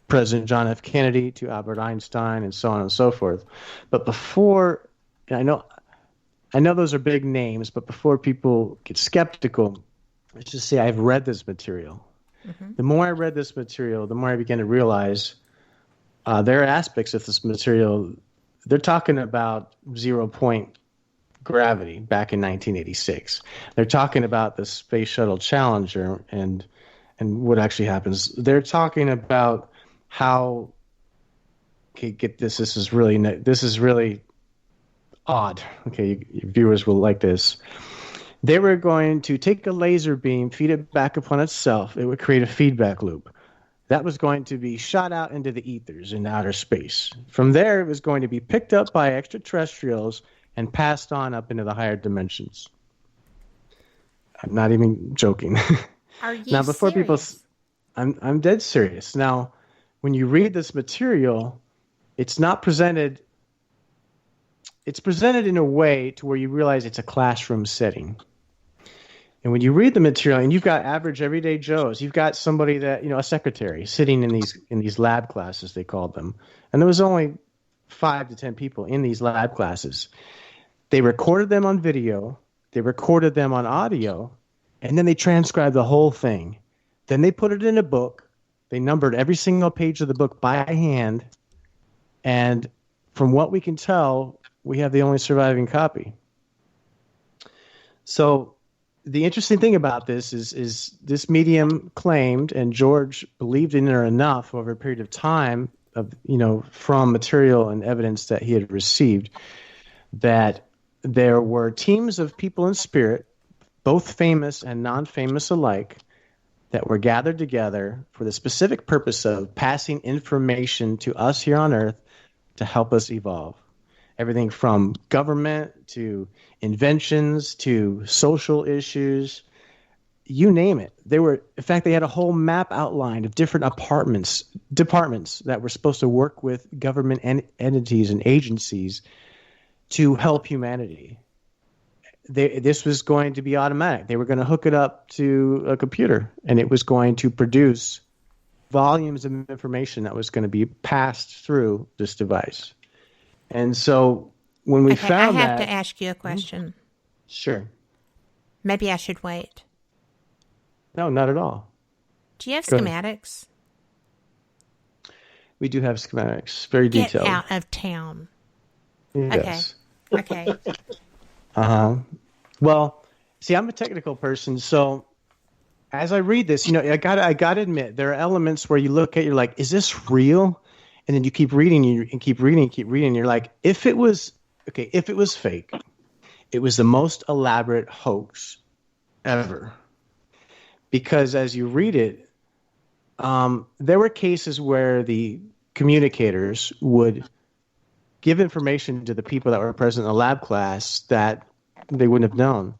President John F. Kennedy to Albert Einstein and so on and so forth. But before, I know those are big names, but before people get skeptical, let's just say I've read this material. Mm-hmm. The more I read this material, the more I began to realize there are aspects of this material. They're talking about 0-point gravity back in 1986. They're talking about the Space Shuttle Challenger and what actually happens. They're talking about how. Okay, get this. This is really odd. Okay, your viewers will like this. They were going to take a laser beam, feed it back upon itself. It would create a feedback loop. That was going to be shot out into the ethers in outer space. From there, it was going to be picked up by extraterrestrials and passed on up into the higher dimensions. I'm not even joking. Are you now, before serious? I'm dead serious. Now, when you read this material, it's not presented. It's presented in a way to where you realize it's a classroom setting. And when you read the material, and you've got average everyday Joes, you've got somebody that, a secretary sitting in these lab classes, they called them. And there was only 5 to 10 people in these lab classes. They recorded them on video, they recorded them on audio, and then they transcribed the whole thing. Then they put it in a book. They numbered every single page of the book by hand. And from what we can tell, we have the only surviving copy. So the interesting thing about this is this medium claimed, and George believed in her enough over a period of time of, from material and evidence that he had received, that there were teams of people in spirit, both famous and non-famous alike, that were gathered together for the specific purpose of passing information to us here on Earth to help us evolve. Everything from government to inventions to social issues, you name it. In fact, they had a whole map outlined of different departments that were supposed to work with government entities and agencies to help humanity. This was going to be automatic. They were going to hook it up to a computer, and it was going to produce volumes of information that was going to be passed through this device. And so when we found that... I have to ask you a question. Sure. Maybe I should wait. No, not at all. Do you have schematics? We do have schematics. Very detailed. Get out of town. Yes. Okay. Well, see, I'm a technical person, so as I read this, I gotta admit, there are elements where you look at, you're like, is this real? And then you keep reading, and keep reading. You're like, if it was fake, it was the most elaborate hoax ever. Because as you read it, there were cases where the communicators would give information to the people that were present in the lab class that they wouldn't have known.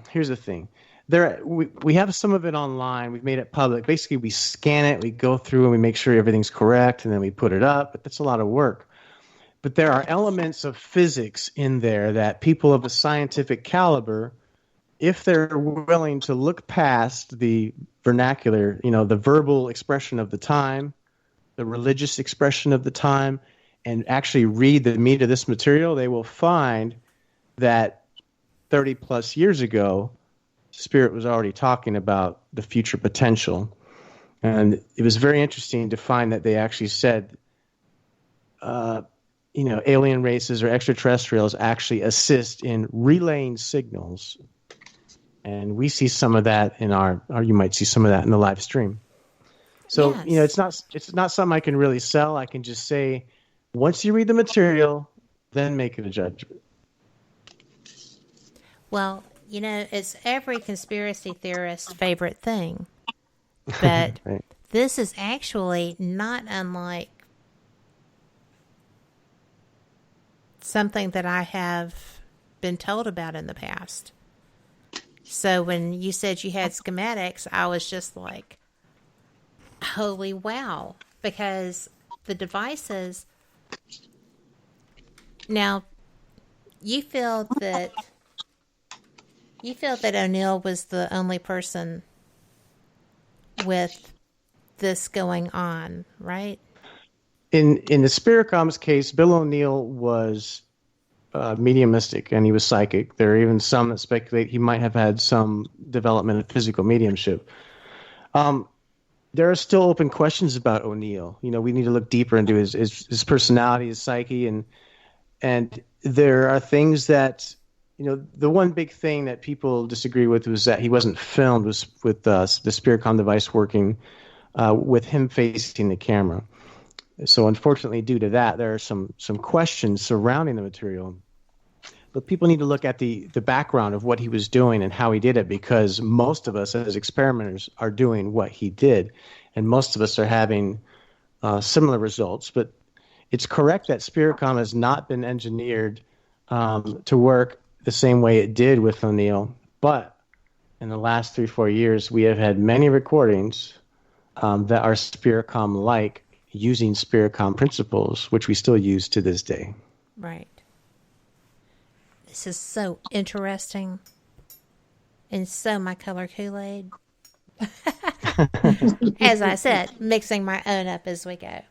Here's the thing. We have some of it online. We've made it public. Basically, we scan it, we go through, and we make sure everything's correct, and then we put it up. But that's a lot of work. But there are elements of physics in there that people of a scientific caliber, if they're willing to look past the vernacular, the verbal expression of the time, the religious expression of the time, and actually read the meat of this material, they will find that 30 plus years ago, Spirit was already talking about the future potential. And it was very interesting to find that they actually said, alien races or extraterrestrials actually assist in relaying signals. And we see some of that in or you might see some of that in the live stream. So, yes. It's not something I can really sell. I can just say, once you read the material, then make a judgment. Well, it's every conspiracy theorist's favorite thing. But right. This is actually not unlike something that I have been told about in the past. So when you said you had schematics, I was just like, holy wow. Because the devices... Now, you feel that O'Neill was the only person with this going on, right? In the Spiricom's case, Bill O'Neill was mediumistic and he was psychic. There are even some that speculate he might have had some development of physical mediumship. There are still open questions about O'Neill. We need to look deeper into his personality, his psyche, and there are things that, the one big thing that people disagree with was that he wasn't filmed with the Spiricom device working with him facing the camera. So unfortunately, due to that, there are some questions surrounding the material. But people need to look at the background of what he was doing and how he did it, because most of us as experimenters are doing what he did, and most of us are having similar results. But it's correct that Spiricom has not been engineered to work the same way it did with O'Neill. But in the last 3-4 years, we have had many recordings that are Spiricom-like, using Spiricom principles, which we still use to this day. Right. This is so interesting. And so my color Kool-Aid. As I said, mixing my own up as we go.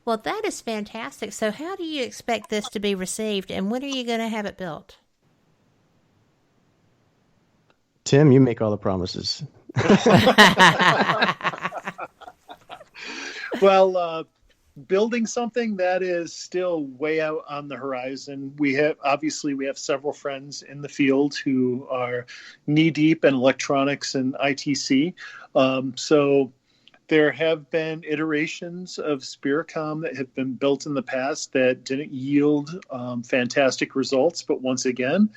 Well, that is fantastic. So how do you expect this to be received, and when are you going to have it built? Tim, you make all the promises. Well, building something that is still way out on the horizon. We have several friends in the field who are knee deep in electronics and ITC. So there have been iterations of Spiricom that have been built in the past that didn't yield fantastic results. But once again,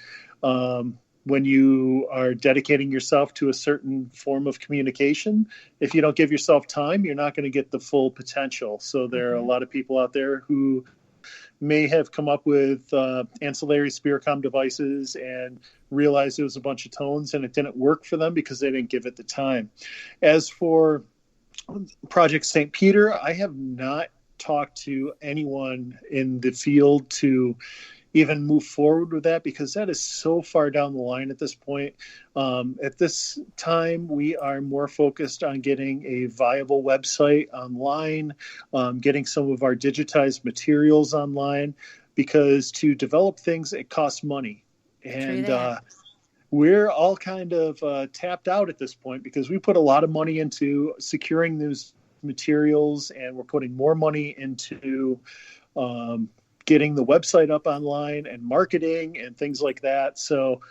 when you are dedicating yourself to a certain form of communication, if you don't give yourself time, you're not going to get the full potential. So there are a lot of people out there who may have come up with ancillary Spiricom devices and realized it was a bunch of tones and it didn't work for them because they didn't give it the time. As for Project St. Peter, I have not talked to anyone in the field to even move forward with that because that is so far down the line at this point. At this time, we are more focused on getting a viable website online, getting some of our digitized materials online, because to develop things, it costs money. And we're all kind of tapped out at this point because we put a lot of money into securing those materials, and we're putting more money into getting the website up online and marketing and things like that. So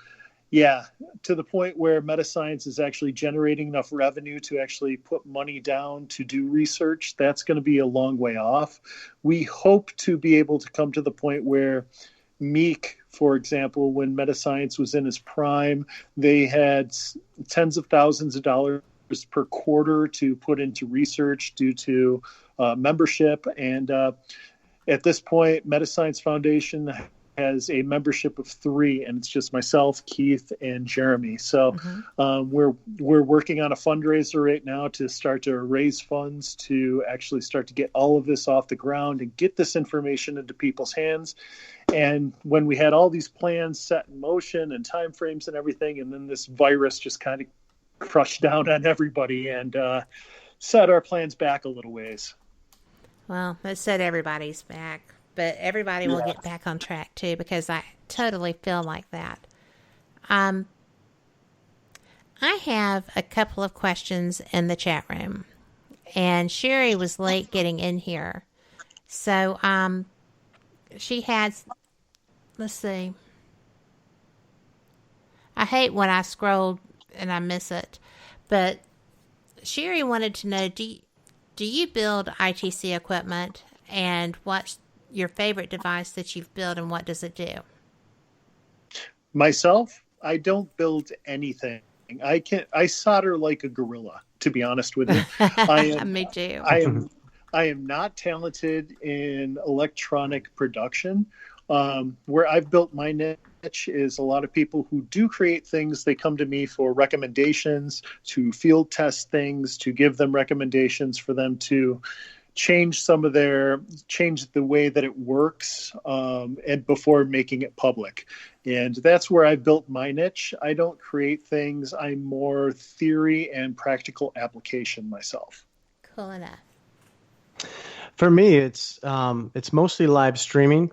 yeah, to the point where Metascience is actually generating enough revenue to actually put money down to do research, that's going to be a long way off. We hope to be able to come to the point where Meek, for example, when Metascience was in its prime, they had tens of thousands of dollars per quarter to put into research due to membership. And at this point, Metascience Foundation has a membership of 3, and it's just myself, Keith, and Jeremy. So we're working on a fundraiser right now to start to raise funds to actually start to get all of this off the ground and get this information into people's hands. And when we had all these plans set in motion and timeframes and everything, and then this virus just kind of crushed down on everybody and set our plans back a little ways. Well, it set everybody's back, but everybody will get back on track too, because I totally feel like that. I have a couple of questions in the chat room, and Sherry was late getting in here. So she has, let's see. I hate when I scroll and I miss it, but Sherry wanted to know, do you build ITC equipment, and what's your favorite device that you've built, and what does it do? Myself, I don't build anything. I solder like a gorilla, to be honest with you. Me too. I am not talented in electronic production. Where I've built my niche is a lot of people who do create things. They come to me for recommendations, to field test things, to give them recommendations for them to change the way that it works, and before making it public. And that's where I built my niche. I don't create things. I'm more theory and practical application myself. Cool enough. For me, it's mostly live streaming.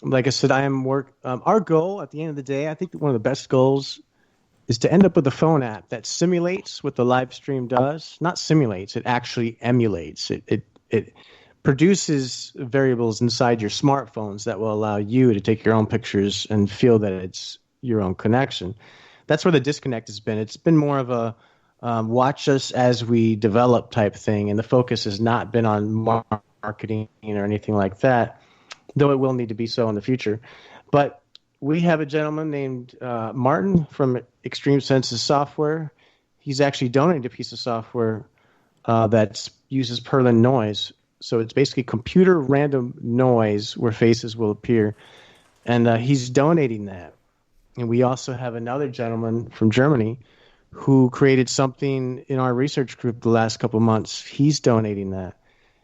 Like I said, our goal at the end of the day, I think one of the best goals is to end up with a phone app that simulates what the live stream does. Not simulates, it actually emulates. It produces variables inside your smartphones that will allow you to take your own pictures and feel that it's your own connection. That's where the disconnect has been. It's been more of a watch us as we develop type thing, and the focus has not been on marketing or anything like that, though it will need to be so in the future. But we have a gentleman named Martin from Extreme Senses Software. He's actually donated a piece of software that uses Perlin noise. So it's basically computer random noise where faces will appear. And he's donating that. And we also have another gentleman from Germany who created something in our research group the last couple of months. He's donating that.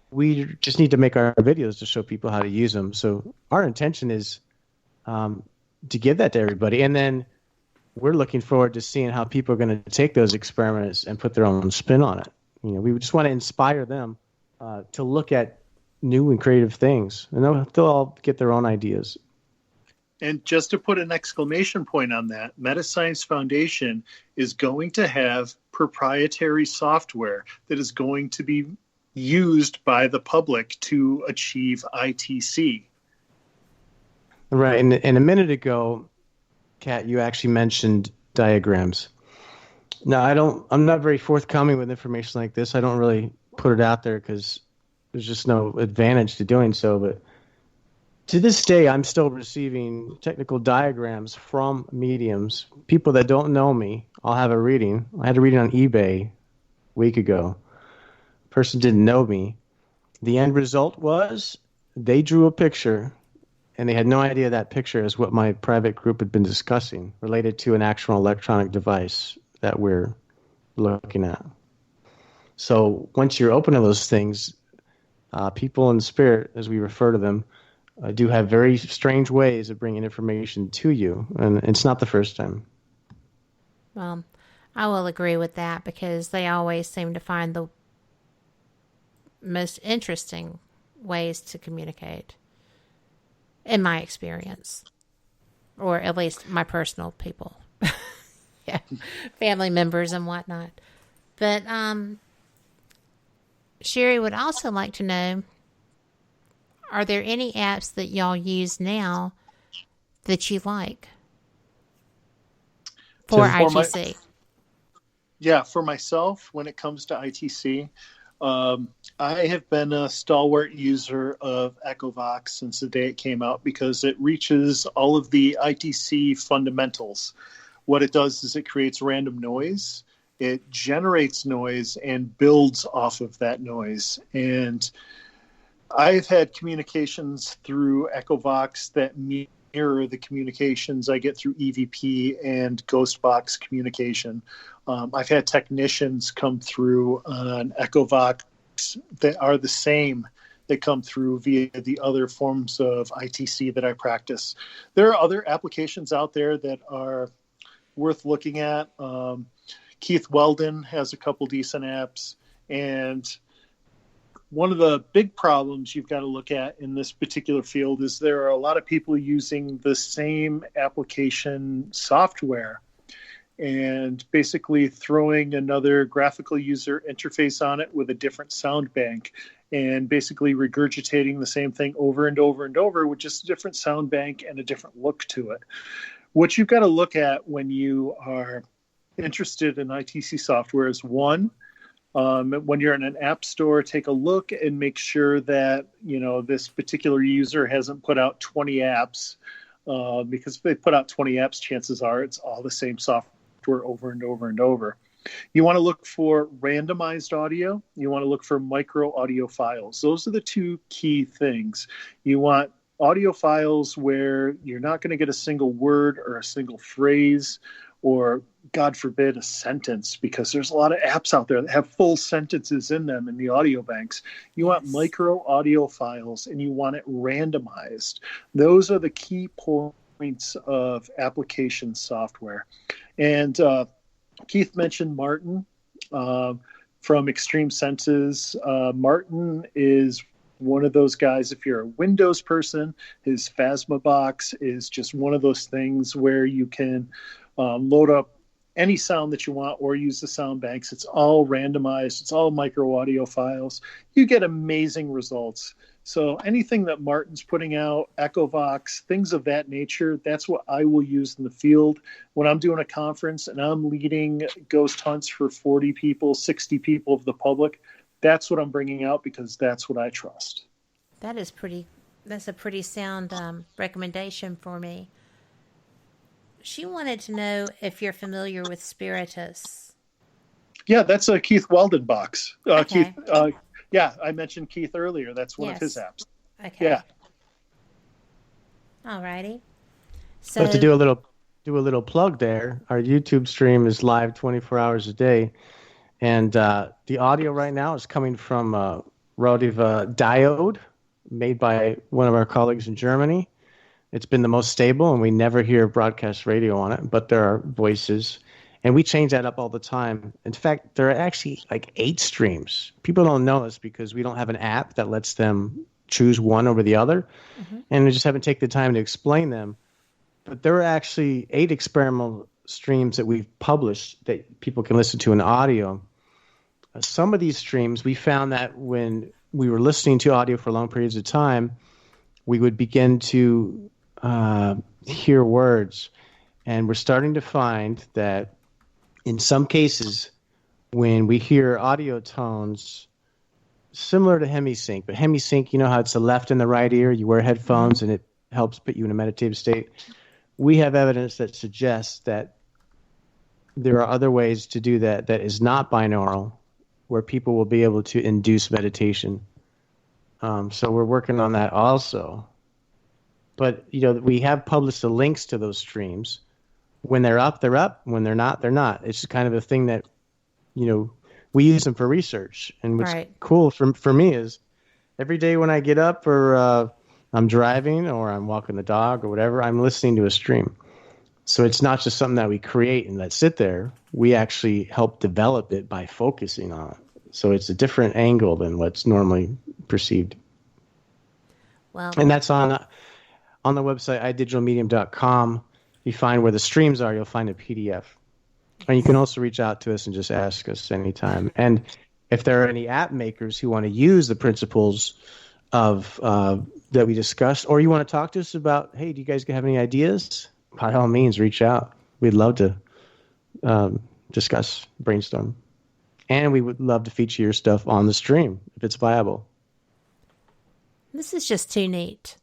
We just need to make our videos to show people how to use them. So our intention is to give that to everybody. And then we're looking forward to seeing how people are going to take those experiments and put their own spin on it. We just want to inspire them to look at new and creative things. And they'll all get their own ideas. And just to put an exclamation point on that, Metascience Foundation is going to have proprietary software that is going to be used by the public to achieve ITC. Right. And a minute ago, Kat, you actually mentioned diagrams. Now, I'm not very forthcoming with information like this. I don't really put it out there because there's just no advantage to doing so. But to this day, I'm still receiving technical diagrams from mediums. People that don't know me, I'll have a reading. I had a reading on eBay a week ago. Person didn't know me. The end result was they drew a picture, and they had no idea that picture is what my private group had been discussing related to an actual electronic device that we're looking at. So once you're open to those things, people in spirit, as we refer to them, do have very strange ways of bringing information to you, and it's not the first time. Well, I will agree with that because they always seem to find the most interesting ways to communicate, in my experience, or at least my personal people, yeah, family members and whatnot. But Sherry would also like to know, are there any apps that y'all use now that you like for ITC? For myself, when it comes to ITC, I have been a stalwart user of Echovox since the day it came out because it reaches all of the ITC fundamentals. What it does is it creates random noise. It generates noise and builds off of that noise. And I've had communications through Echovox that mirror the communications I get through EVP and Ghostbox communication. I've had technicians come through on Echovox that are the same that come through via the other forms of ITC that I practice. There are other applications out there that are worth looking at. Keith Weldon has a couple decent apps, and one of the big problems you've got to look at in this particular field is there are a lot of people using the same application software and basically throwing another graphical user interface on it with a different sound bank and basically regurgitating the same thing over and over and over with just a different sound bank and a different look to it. What you've got to look at when you are interested in ITC software is one, when you're in an app store, take a look and make sure that, this particular user hasn't put out 20 apps, because if they put out 20 apps, chances are it's all the same software over and over and over. You want to look for randomized audio. You want to look for micro audio files. Those are the two key things. You want audio files where you're not going to get a single word or a single phrase or, God forbid, a sentence, because there's a lot of apps out there that have full sentences in them in the audio banks. You want micro audio files, and you want it randomized. Those are the key points of application software. And Keith mentioned Martin from Extreme Senses. Martin is one of those guys. If you're a Windows person, his Phasma box is just one of those things where you can load up any sound that you want or use the sound banks. It's all randomized. It's all micro audio files. You get amazing results. So anything that Martin's putting out, Echovox, things of that nature, that's what I will use in the field. When I'm doing a conference and I'm leading ghost hunts for 40 people, 60 people of the public, that's what I'm bringing out because that's what I trust. That's a pretty sound recommendation for me. She wanted to know if you're familiar with Spiritus. Yeah, that's a Keith Weldon box. Okay. Keith, I mentioned Keith earlier. That's one of his apps. Okay. Yeah. All righty. So But to do a little plug there, our YouTube stream is live 24 hours a day, and the audio right now is coming from a relative diode made by one of our colleagues in Germany. It's been the most stable, and we never hear broadcast radio on it, but there are voices. And we change that up all the time. In fact, there are actually like 8 streams. People don't know this because we don't have an app that lets them choose one over the other. Mm-hmm. And we just haven't taken the time to explain them. But there are actually 8 experimental streams that we've published that people can listen to in audio. some of these streams, we found that when we were listening to audio for long periods of time, we would begin to hear words. And we're starting to find that in some cases, when we hear audio tones similar to hemisync, but hemisync, you know how it's the left and the right ear, you wear headphones and it helps put you in a meditative state. We have evidence that suggests that there are other ways to do that is not binaural, where people will be able to induce meditation. So we're working on that also. But, we have published the links to those streams. When they're up, they're up. When they're not, they're not. It's kind of a thing that, we use them for research. And what's cool for me is every day when I get up or I'm driving or I'm walking the dog or whatever, I'm listening to a stream. So it's not just something that we create and let sit there. We actually help develop it by focusing on it. So it's a different angle than what's normally perceived. Well, and that's on the website, IDigitalMedium.com. You find where the streams are, you'll find a PDF. And you can also reach out to us and just ask us anytime. And if there are any app makers who want to use the principles of that we discussed, or you want to talk to us about, hey, do you guys have any ideas? By all means, reach out. We'd love to discuss, brainstorm. And we would love to feature your stuff on the stream if it's viable. This is just too neat.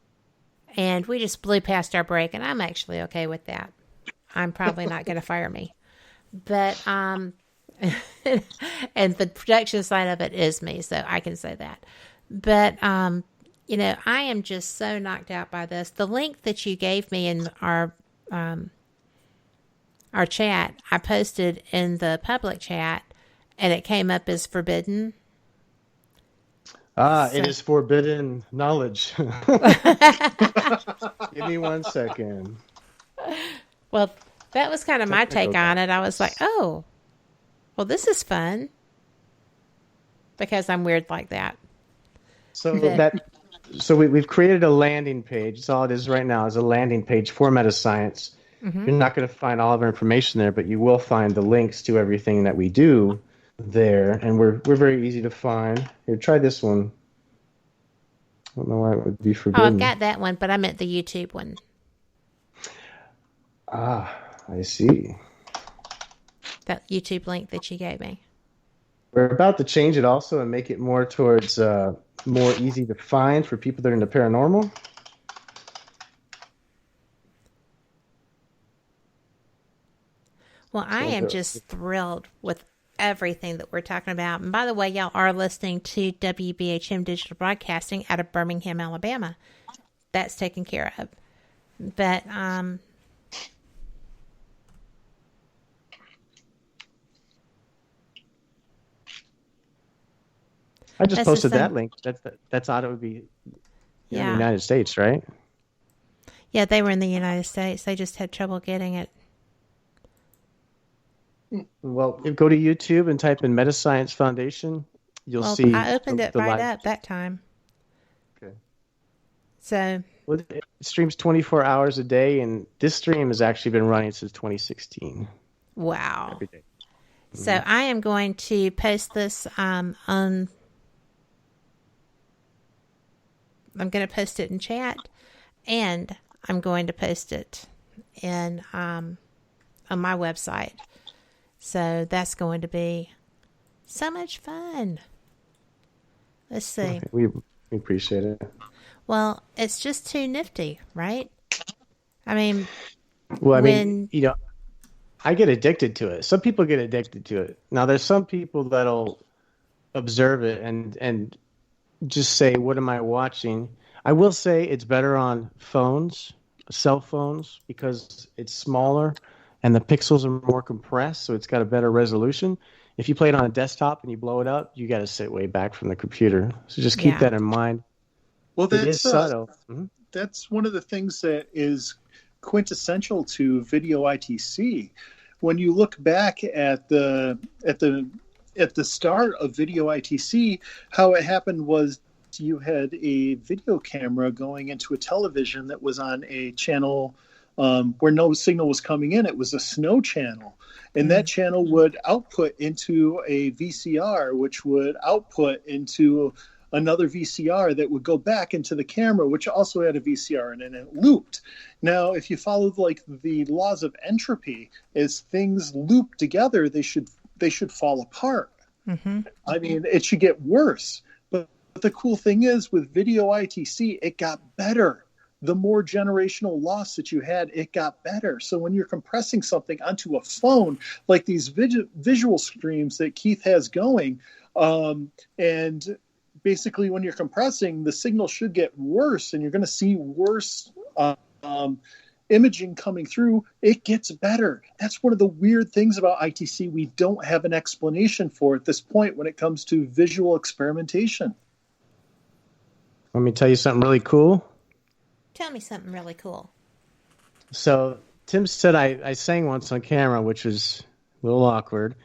And we just blew past our break, and I'm actually okay with that. I'm probably not going to fire me. But, and the production side of it is me, so I can say that. But, I am just so knocked out by this. The link that you gave me in our chat, I posted in the public chat, and it came up as forbidden. It is forbidden knowledge. Give me 1 second. Well, that was kind of my take on it. I was like, oh, well, this is fun. Because I'm weird like that. So we've created a landing page. That's all it is right now is a landing page for Metascience. Mm-hmm. You're not going to find all of our information there, but you will find the links to everything that we do there, and we're very easy to find. Here, try this one. I don't know why it would be forbidden. Oh, I've got that one, but I meant the YouTube one. I see. That YouTube link that you gave me. We're about to change it also and make it more towards more easy to find for people that are into paranormal. Well, I am just thrilled with everything that we're talking about. And by the way, y'all are listening to WBHM Digital Broadcasting out of Birmingham, Alabama. That's taken care of. But I just posted that link. That's how it would be in the United States, right? Yeah, they were in the United States. They just had trouble getting it. Well, go to YouTube and type in Metascience Foundation. You'll see. I opened it right up that time. Okay. So. Well, it streams 24 hours a day, and this stream has actually been running since 2016. Wow. Every day. Mm-hmm. So I am going to post this on. I'm going to post it in chat, and I'm going to post it in on my website. So that's going to be so much fun. Let's see. Okay, we appreciate it. Well, it's just too nifty, right? I mean, I get addicted to it. Some people get addicted to it. Now, there's some people that'll observe it and just say, what am I watching? I will say it's better on phones, cell phones, because it's smaller and the pixels are more compressed, so it's got a better resolution. If you play it on a desktop and you blow it up, you got to sit way back from the computer. So just keep that in mind. Well, it is subtle. That's one of the things that is quintessential to video ITC. When you look back at the start of video ITC, how it happened was you had a video camera going into a television that was on a channel where no signal was coming in. It was a snow channel. And that channel would output into a VCR, which would output into another VCR that would go back into the camera, which also had a VCR, and then it looped. Now, if you followed like the laws of entropy, as things loop together, they should fall apart. Mm-hmm. I mean, it should get worse. But the cool thing is, with video ITC, it got better. The more generational loss that you had, it got better. So when you're compressing something onto a phone, like these visual streams that Keith has going, and basically when you're compressing, the signal should get worse, and you're going to see worse imaging coming through. It gets better. That's one of the weird things about ITC. We don't have an explanation for at this point when it comes to visual experimentation. Let me tell you something really cool. Tell me something really cool. So Tim said I sang once on camera, which was a little awkward,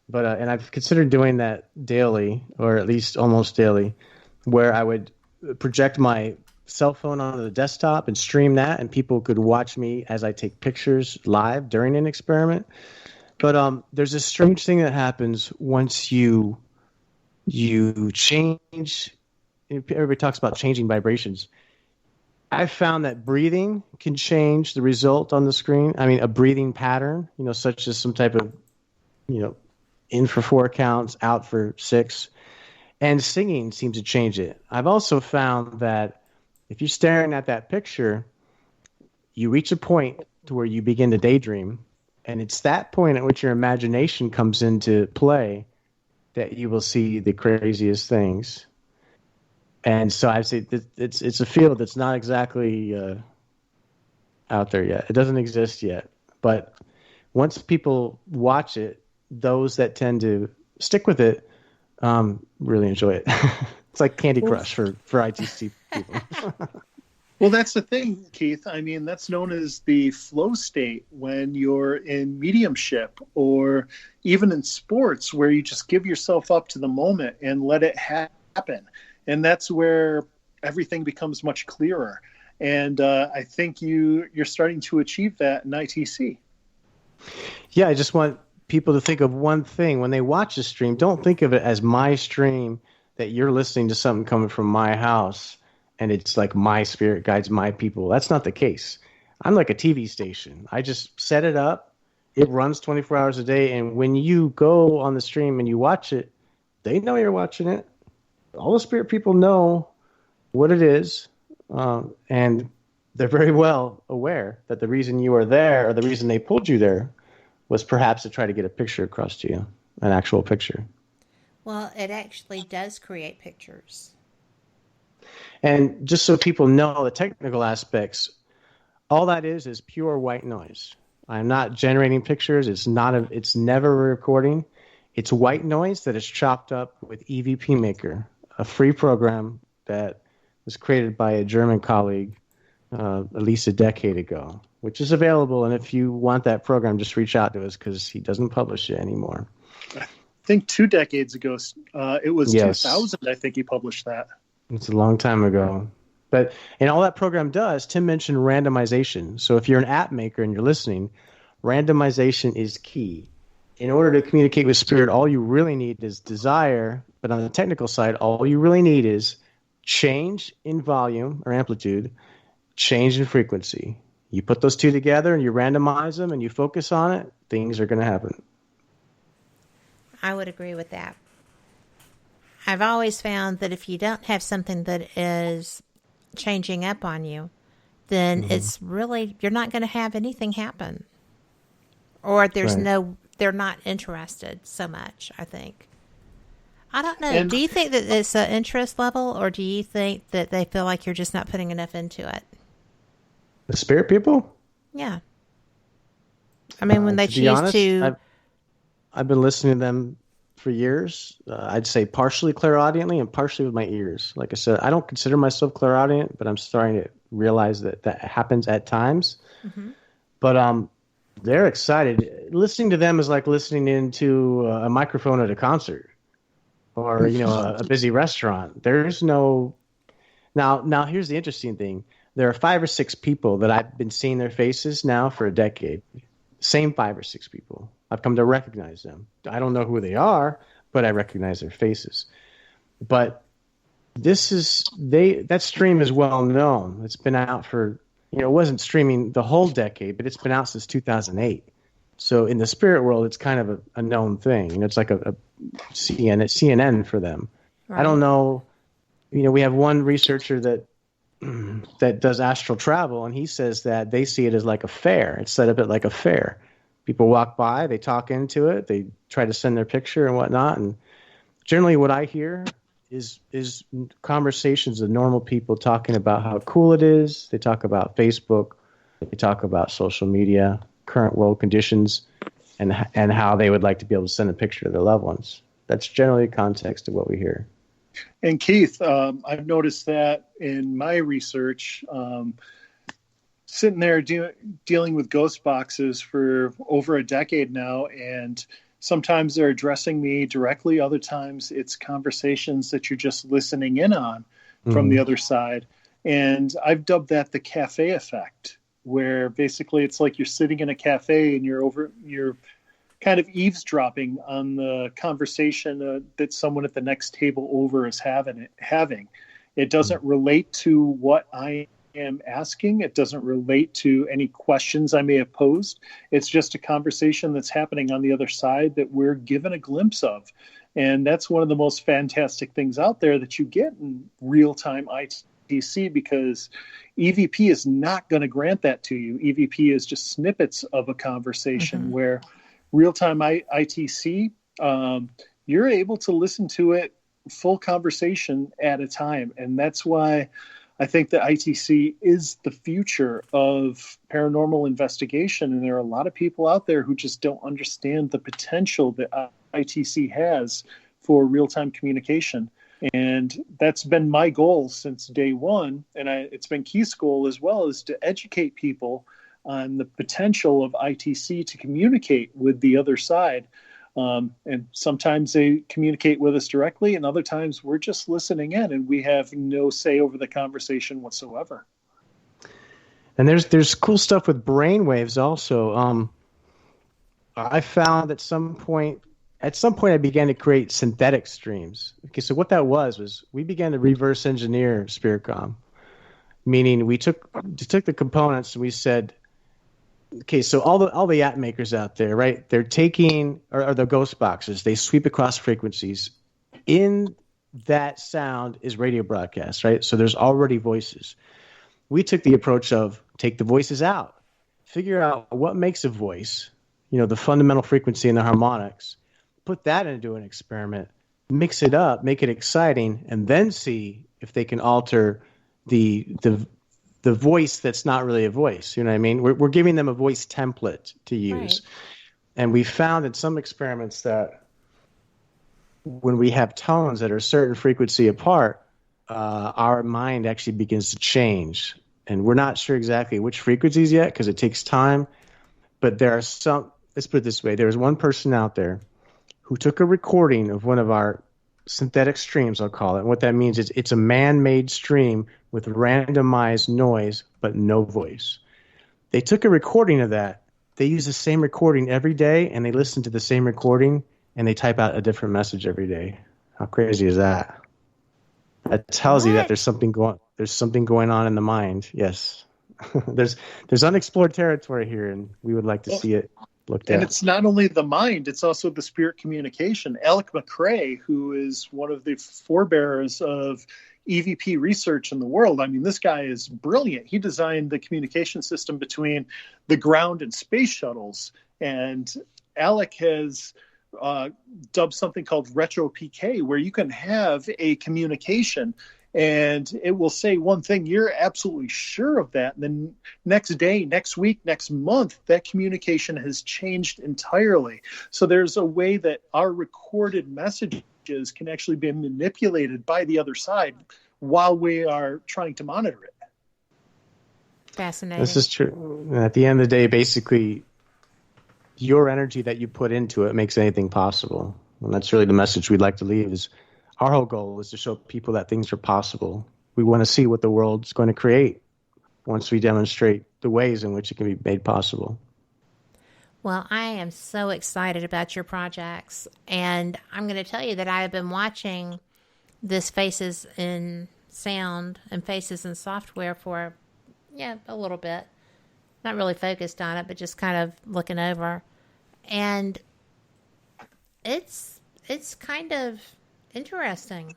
but and I've considered doing that daily, or at least almost daily, where I would project my cell phone onto the desktop and stream that, and people could watch me as I take pictures live during an experiment. But there's a strange thing that happens once you change. Everybody talks about changing vibrations. I've found that breathing can change the result on the screen. I mean, a breathing pattern, such as some type of, in for 4 counts, out for 6. And singing seems to change it. I've also found that if you're staring at that picture, you reach a point to where you begin to daydream. And it's that point at which your imagination comes into play that you will see the craziest things. And so I say it's a field that's not exactly out there yet. It doesn't exist yet. But once people watch it, those that tend to stick with it really enjoy it. It's like Candy Crush for ITC people. Well, that's the thing, Keith. I mean, that's known as the flow state when you're in mediumship, or even in sports, where you just give yourself up to the moment and let it happen. And that's where everything becomes much clearer. And I think you're starting to achieve that in ITC. Yeah, I just want people to think of one thing. When they watch the stream, don't think of it as my stream, that you're listening to something coming from my house, and it's like my spirit guides my people. That's not the case. I'm like a TV station. I just set it up. It runs 24 hours a day. And when you go on the stream and you watch it, they know you're watching it. All the spirit people know what it is, and they're very well aware that the reason you are there, or the reason they pulled you there, was perhaps to try to get a picture across to you, an actual picture. Well, it actually does create pictures. And just so people know the technical aspects, all that is pure white noise. I'm not generating pictures. It's never a recording. It's white noise that is chopped up with EVP Maker, a free program that was created by a German colleague at least a decade ago, which is available. And if you want that program, just reach out to us, because he doesn't publish it anymore. I think 2 decades ago, it was Yes. 2000, I think he published that. It's a long time ago. And all that program does, Tim mentioned randomization. So if you're an app maker and you're listening, randomization is key. In order to communicate with spirit, all you really need is desire. But on the technical side, all you really need is change in volume or amplitude, change in frequency. You put those two together and you randomize them and you focus on it, things are going to happen. I would agree with that. I've always found that if you don't have something that is changing up on you, then it's really, you're not going to have anything happen. Or they're not interested so much, I think. I don't know. Do you think that it's an interest level, or do you think that they feel like you're just not putting enough into it? The spirit people? Yeah. I mean, when they choose to... I've been listening to them for years. I'd say partially clairaudiently and partially with my ears. Like I said, I don't consider myself clairaudient, but I'm starting to realize that happens at times. Mm-hmm. But they're excited. Listening to them is like listening into a microphone at a concert, or a busy restaurant. There's no... Now here's the interesting thing. there are 5 or 6 people that I've been seeing their faces now for a decade. Same 5 or 6 people. I've come to recognize them. I don't know who they are, but I recognize their faces. But that stream is well known. It's been out for, it wasn't streaming the whole decade, but it's been out since 2008. So in the spirit world, it's kind of a known thing. It's like a CNN for them. Right. I don't know. We have one researcher that does astral travel, and he says that they see it as like a fair. It's set up like a fair. People walk by, they talk into it, they try to send their picture and whatnot. And generally what I hear is conversations of normal people talking about how cool it is. They talk about Facebook. They talk about social media, current world conditions, and how they would like to be able to send a picture to their loved ones. That's generally the context of what we hear. And Keith, I've noticed that in my research, sitting there dealing with ghost boxes for over a decade now, and sometimes they're addressing me directly. Other times it's conversations that you're just listening in on from the other side. And I've dubbed that the cafe effect, where basically it's like you're sitting in a cafe and you're kind of eavesdropping on the conversation that someone at the next table over is having. It doesn't relate to what I am asking. It doesn't relate to any questions I may have posed. It's just a conversation that's happening on the other side that we're given a glimpse of. And that's one of the most fantastic things out there that you get in real-time ITC, because EVP is not going to grant that to you. EVP is just snippets of a conversation, where real-time ITC, you're able to listen to it full conversation at a time. And that's why I think that ITC is the future of paranormal investigation. And there are a lot of people out there who just don't understand the potential that ITC has for real-time communication. And that's been my goal since day one. And it's been Keith's goal as well, is to educate people on the potential of ITC to communicate with the other side. And sometimes they communicate with us directly, and other times we're just listening in and we have no say over the conversation whatsoever. And there's cool stuff with brainwaves also. I found at some point I began to create synthetic streams. Okay, so what that was we began to reverse engineer SpiritCom, meaning we took the components and we said, okay, so all the app makers out there, right? They're taking or the ghost boxes. They sweep across frequencies. In that sound is radio broadcast, right? So there's already voices. We took the approach of take the voices out, figure out what makes a voice, the fundamental frequency and the harmonics, put that into an experiment, mix it up, make it exciting, and then see if they can alter the voice that's not really a voice. You know what I mean? We're giving them a voice template to use. Right. And we found in some experiments that when we have tones that are a certain frequency apart, our mind actually begins to change. And we're not sure exactly which frequencies yet because it takes time. But there are some, let's put it this way. There was one person out there who took a recording of one of our synthetic streams, I'll call it. And what that means is it's a man-made stream with randomized noise, but no voice. They took a recording of that. They use the same recording every day, and they listen to the same recording, and they type out a different message every day. How crazy is that? That tells you that there's something going on in the mind. Yes. there's unexplored territory here, and we would like to see it looked at. And it's not only the mind, it's also the spirit communication. Alec McCrae, who is one of the forebearers of EVP research in the world. I mean, this guy is brilliant. He designed the communication system between the ground and space shuttles. And Alec has dubbed something called retro PK, where you can have a communication and it will say one thing, you're absolutely sure of that. And then next day, next week, next month, that communication has changed entirely. So there's a way that our recorded messages can actually be manipulated by the other side while we are trying to monitor it. Fascinating. This is true. At the end of the day, basically, your energy that you put into it makes anything possible. And that's really the message we'd like to leave is our whole goal is to show people that things are possible. We want to see what the world's going to create. once we demonstrate the ways in which it can be made possible. Well, I am so excited about your projects, and I'm going to tell you that I have been watching this Faces in Sound and Faces in Software for, a little bit. Not really focused on it, but just kind of looking over. And it's kind of interesting.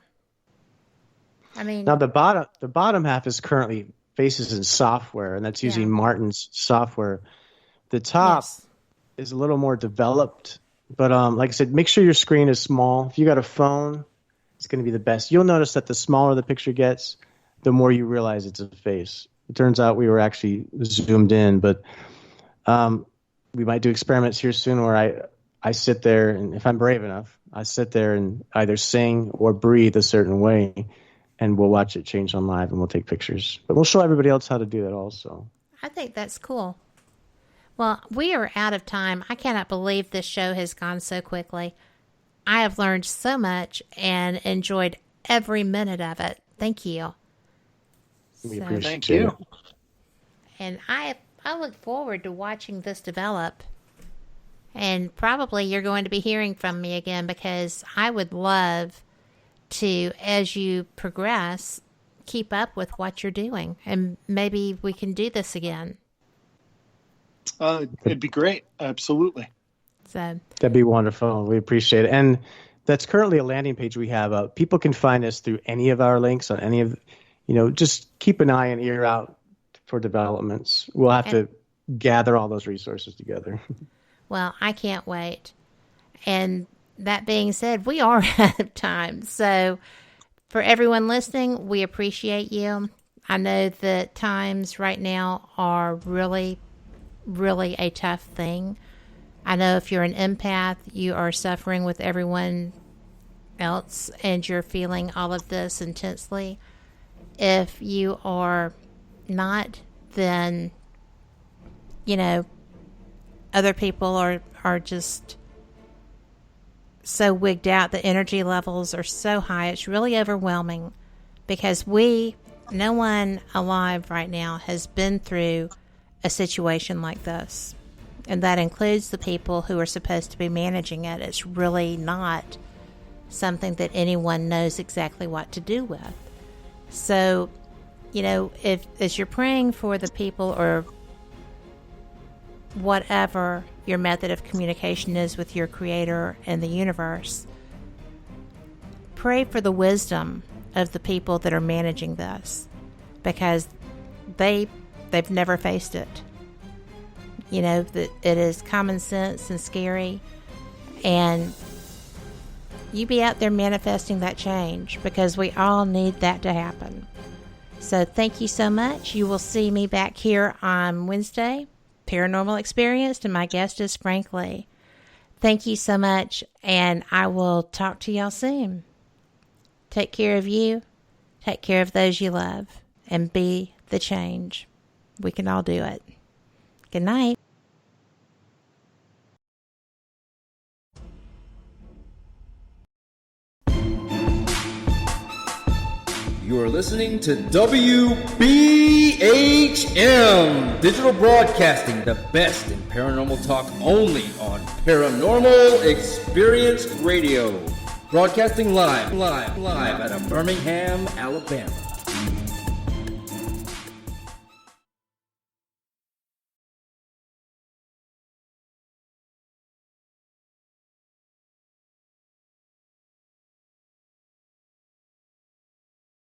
I mean, now the bottom half is currently Faces in Software, and that's using Martin's software. The top is a little more developed, but like I said, make sure your screen is small. If you got a phone, it's going to be the best. You'll notice that the smaller the picture gets, the more you realize it's a face. It turns out we were actually zoomed in, but we might do experiments here soon where I sit there, and if I'm brave enough, I sit there and either sing or breathe a certain way, and we'll watch it change on live, and we'll take pictures. But we'll show everybody else how to do that also. I think that's cool. Well, we are out of time. I cannot believe this show has gone so quickly. I have learned so much and enjoyed every minute of it. Thank you. We appreciate Thank you. it. And I look forward to watching this develop. And probably you're going to be hearing from me again, because I would love to, as you progress, keep up with what you're doing. And maybe we can do this again. It'd be great. Absolutely. So That'd be wonderful. We appreciate it. And that's currently a landing page we have. People can find us through any of our links on any of, just keep an eye and ear out for developments. We'll have to gather all those resources together. Well, I can't wait. And that being said, we are out of time. So for everyone listening, we appreciate you. I know that times right now are really a tough thing. I know if you're an empath, you are suffering with everyone else and you're feeling all of this intensely. If you are not, then, other people are just so wigged out. The energy levels are so high. It's really overwhelming, because no one alive right now has been through a situation like this, and that includes the people who are supposed to be managing it. It's really not something that anyone knows exactly what to do with. So, if as you're praying for the people, or whatever your method of communication is with your Creator and the universe, pray for the wisdom of the people that are managing this, because they've never faced it. That it is common sense and scary, and you be out there manifesting that change, because we all need that to happen. So thank you so much. You will see me back here on Wednesday, Paranormal Experienced, and my guest is Frank Lee. Thank you so much, and I will talk to y'all soon. Take care of you, take care of those you love, and be the change. We can all do it. Good night. You are listening to WBHM Digital Broadcasting, the best in paranormal talk, only on Paranormal Experience Radio. Broadcasting live out of Birmingham, Alabama.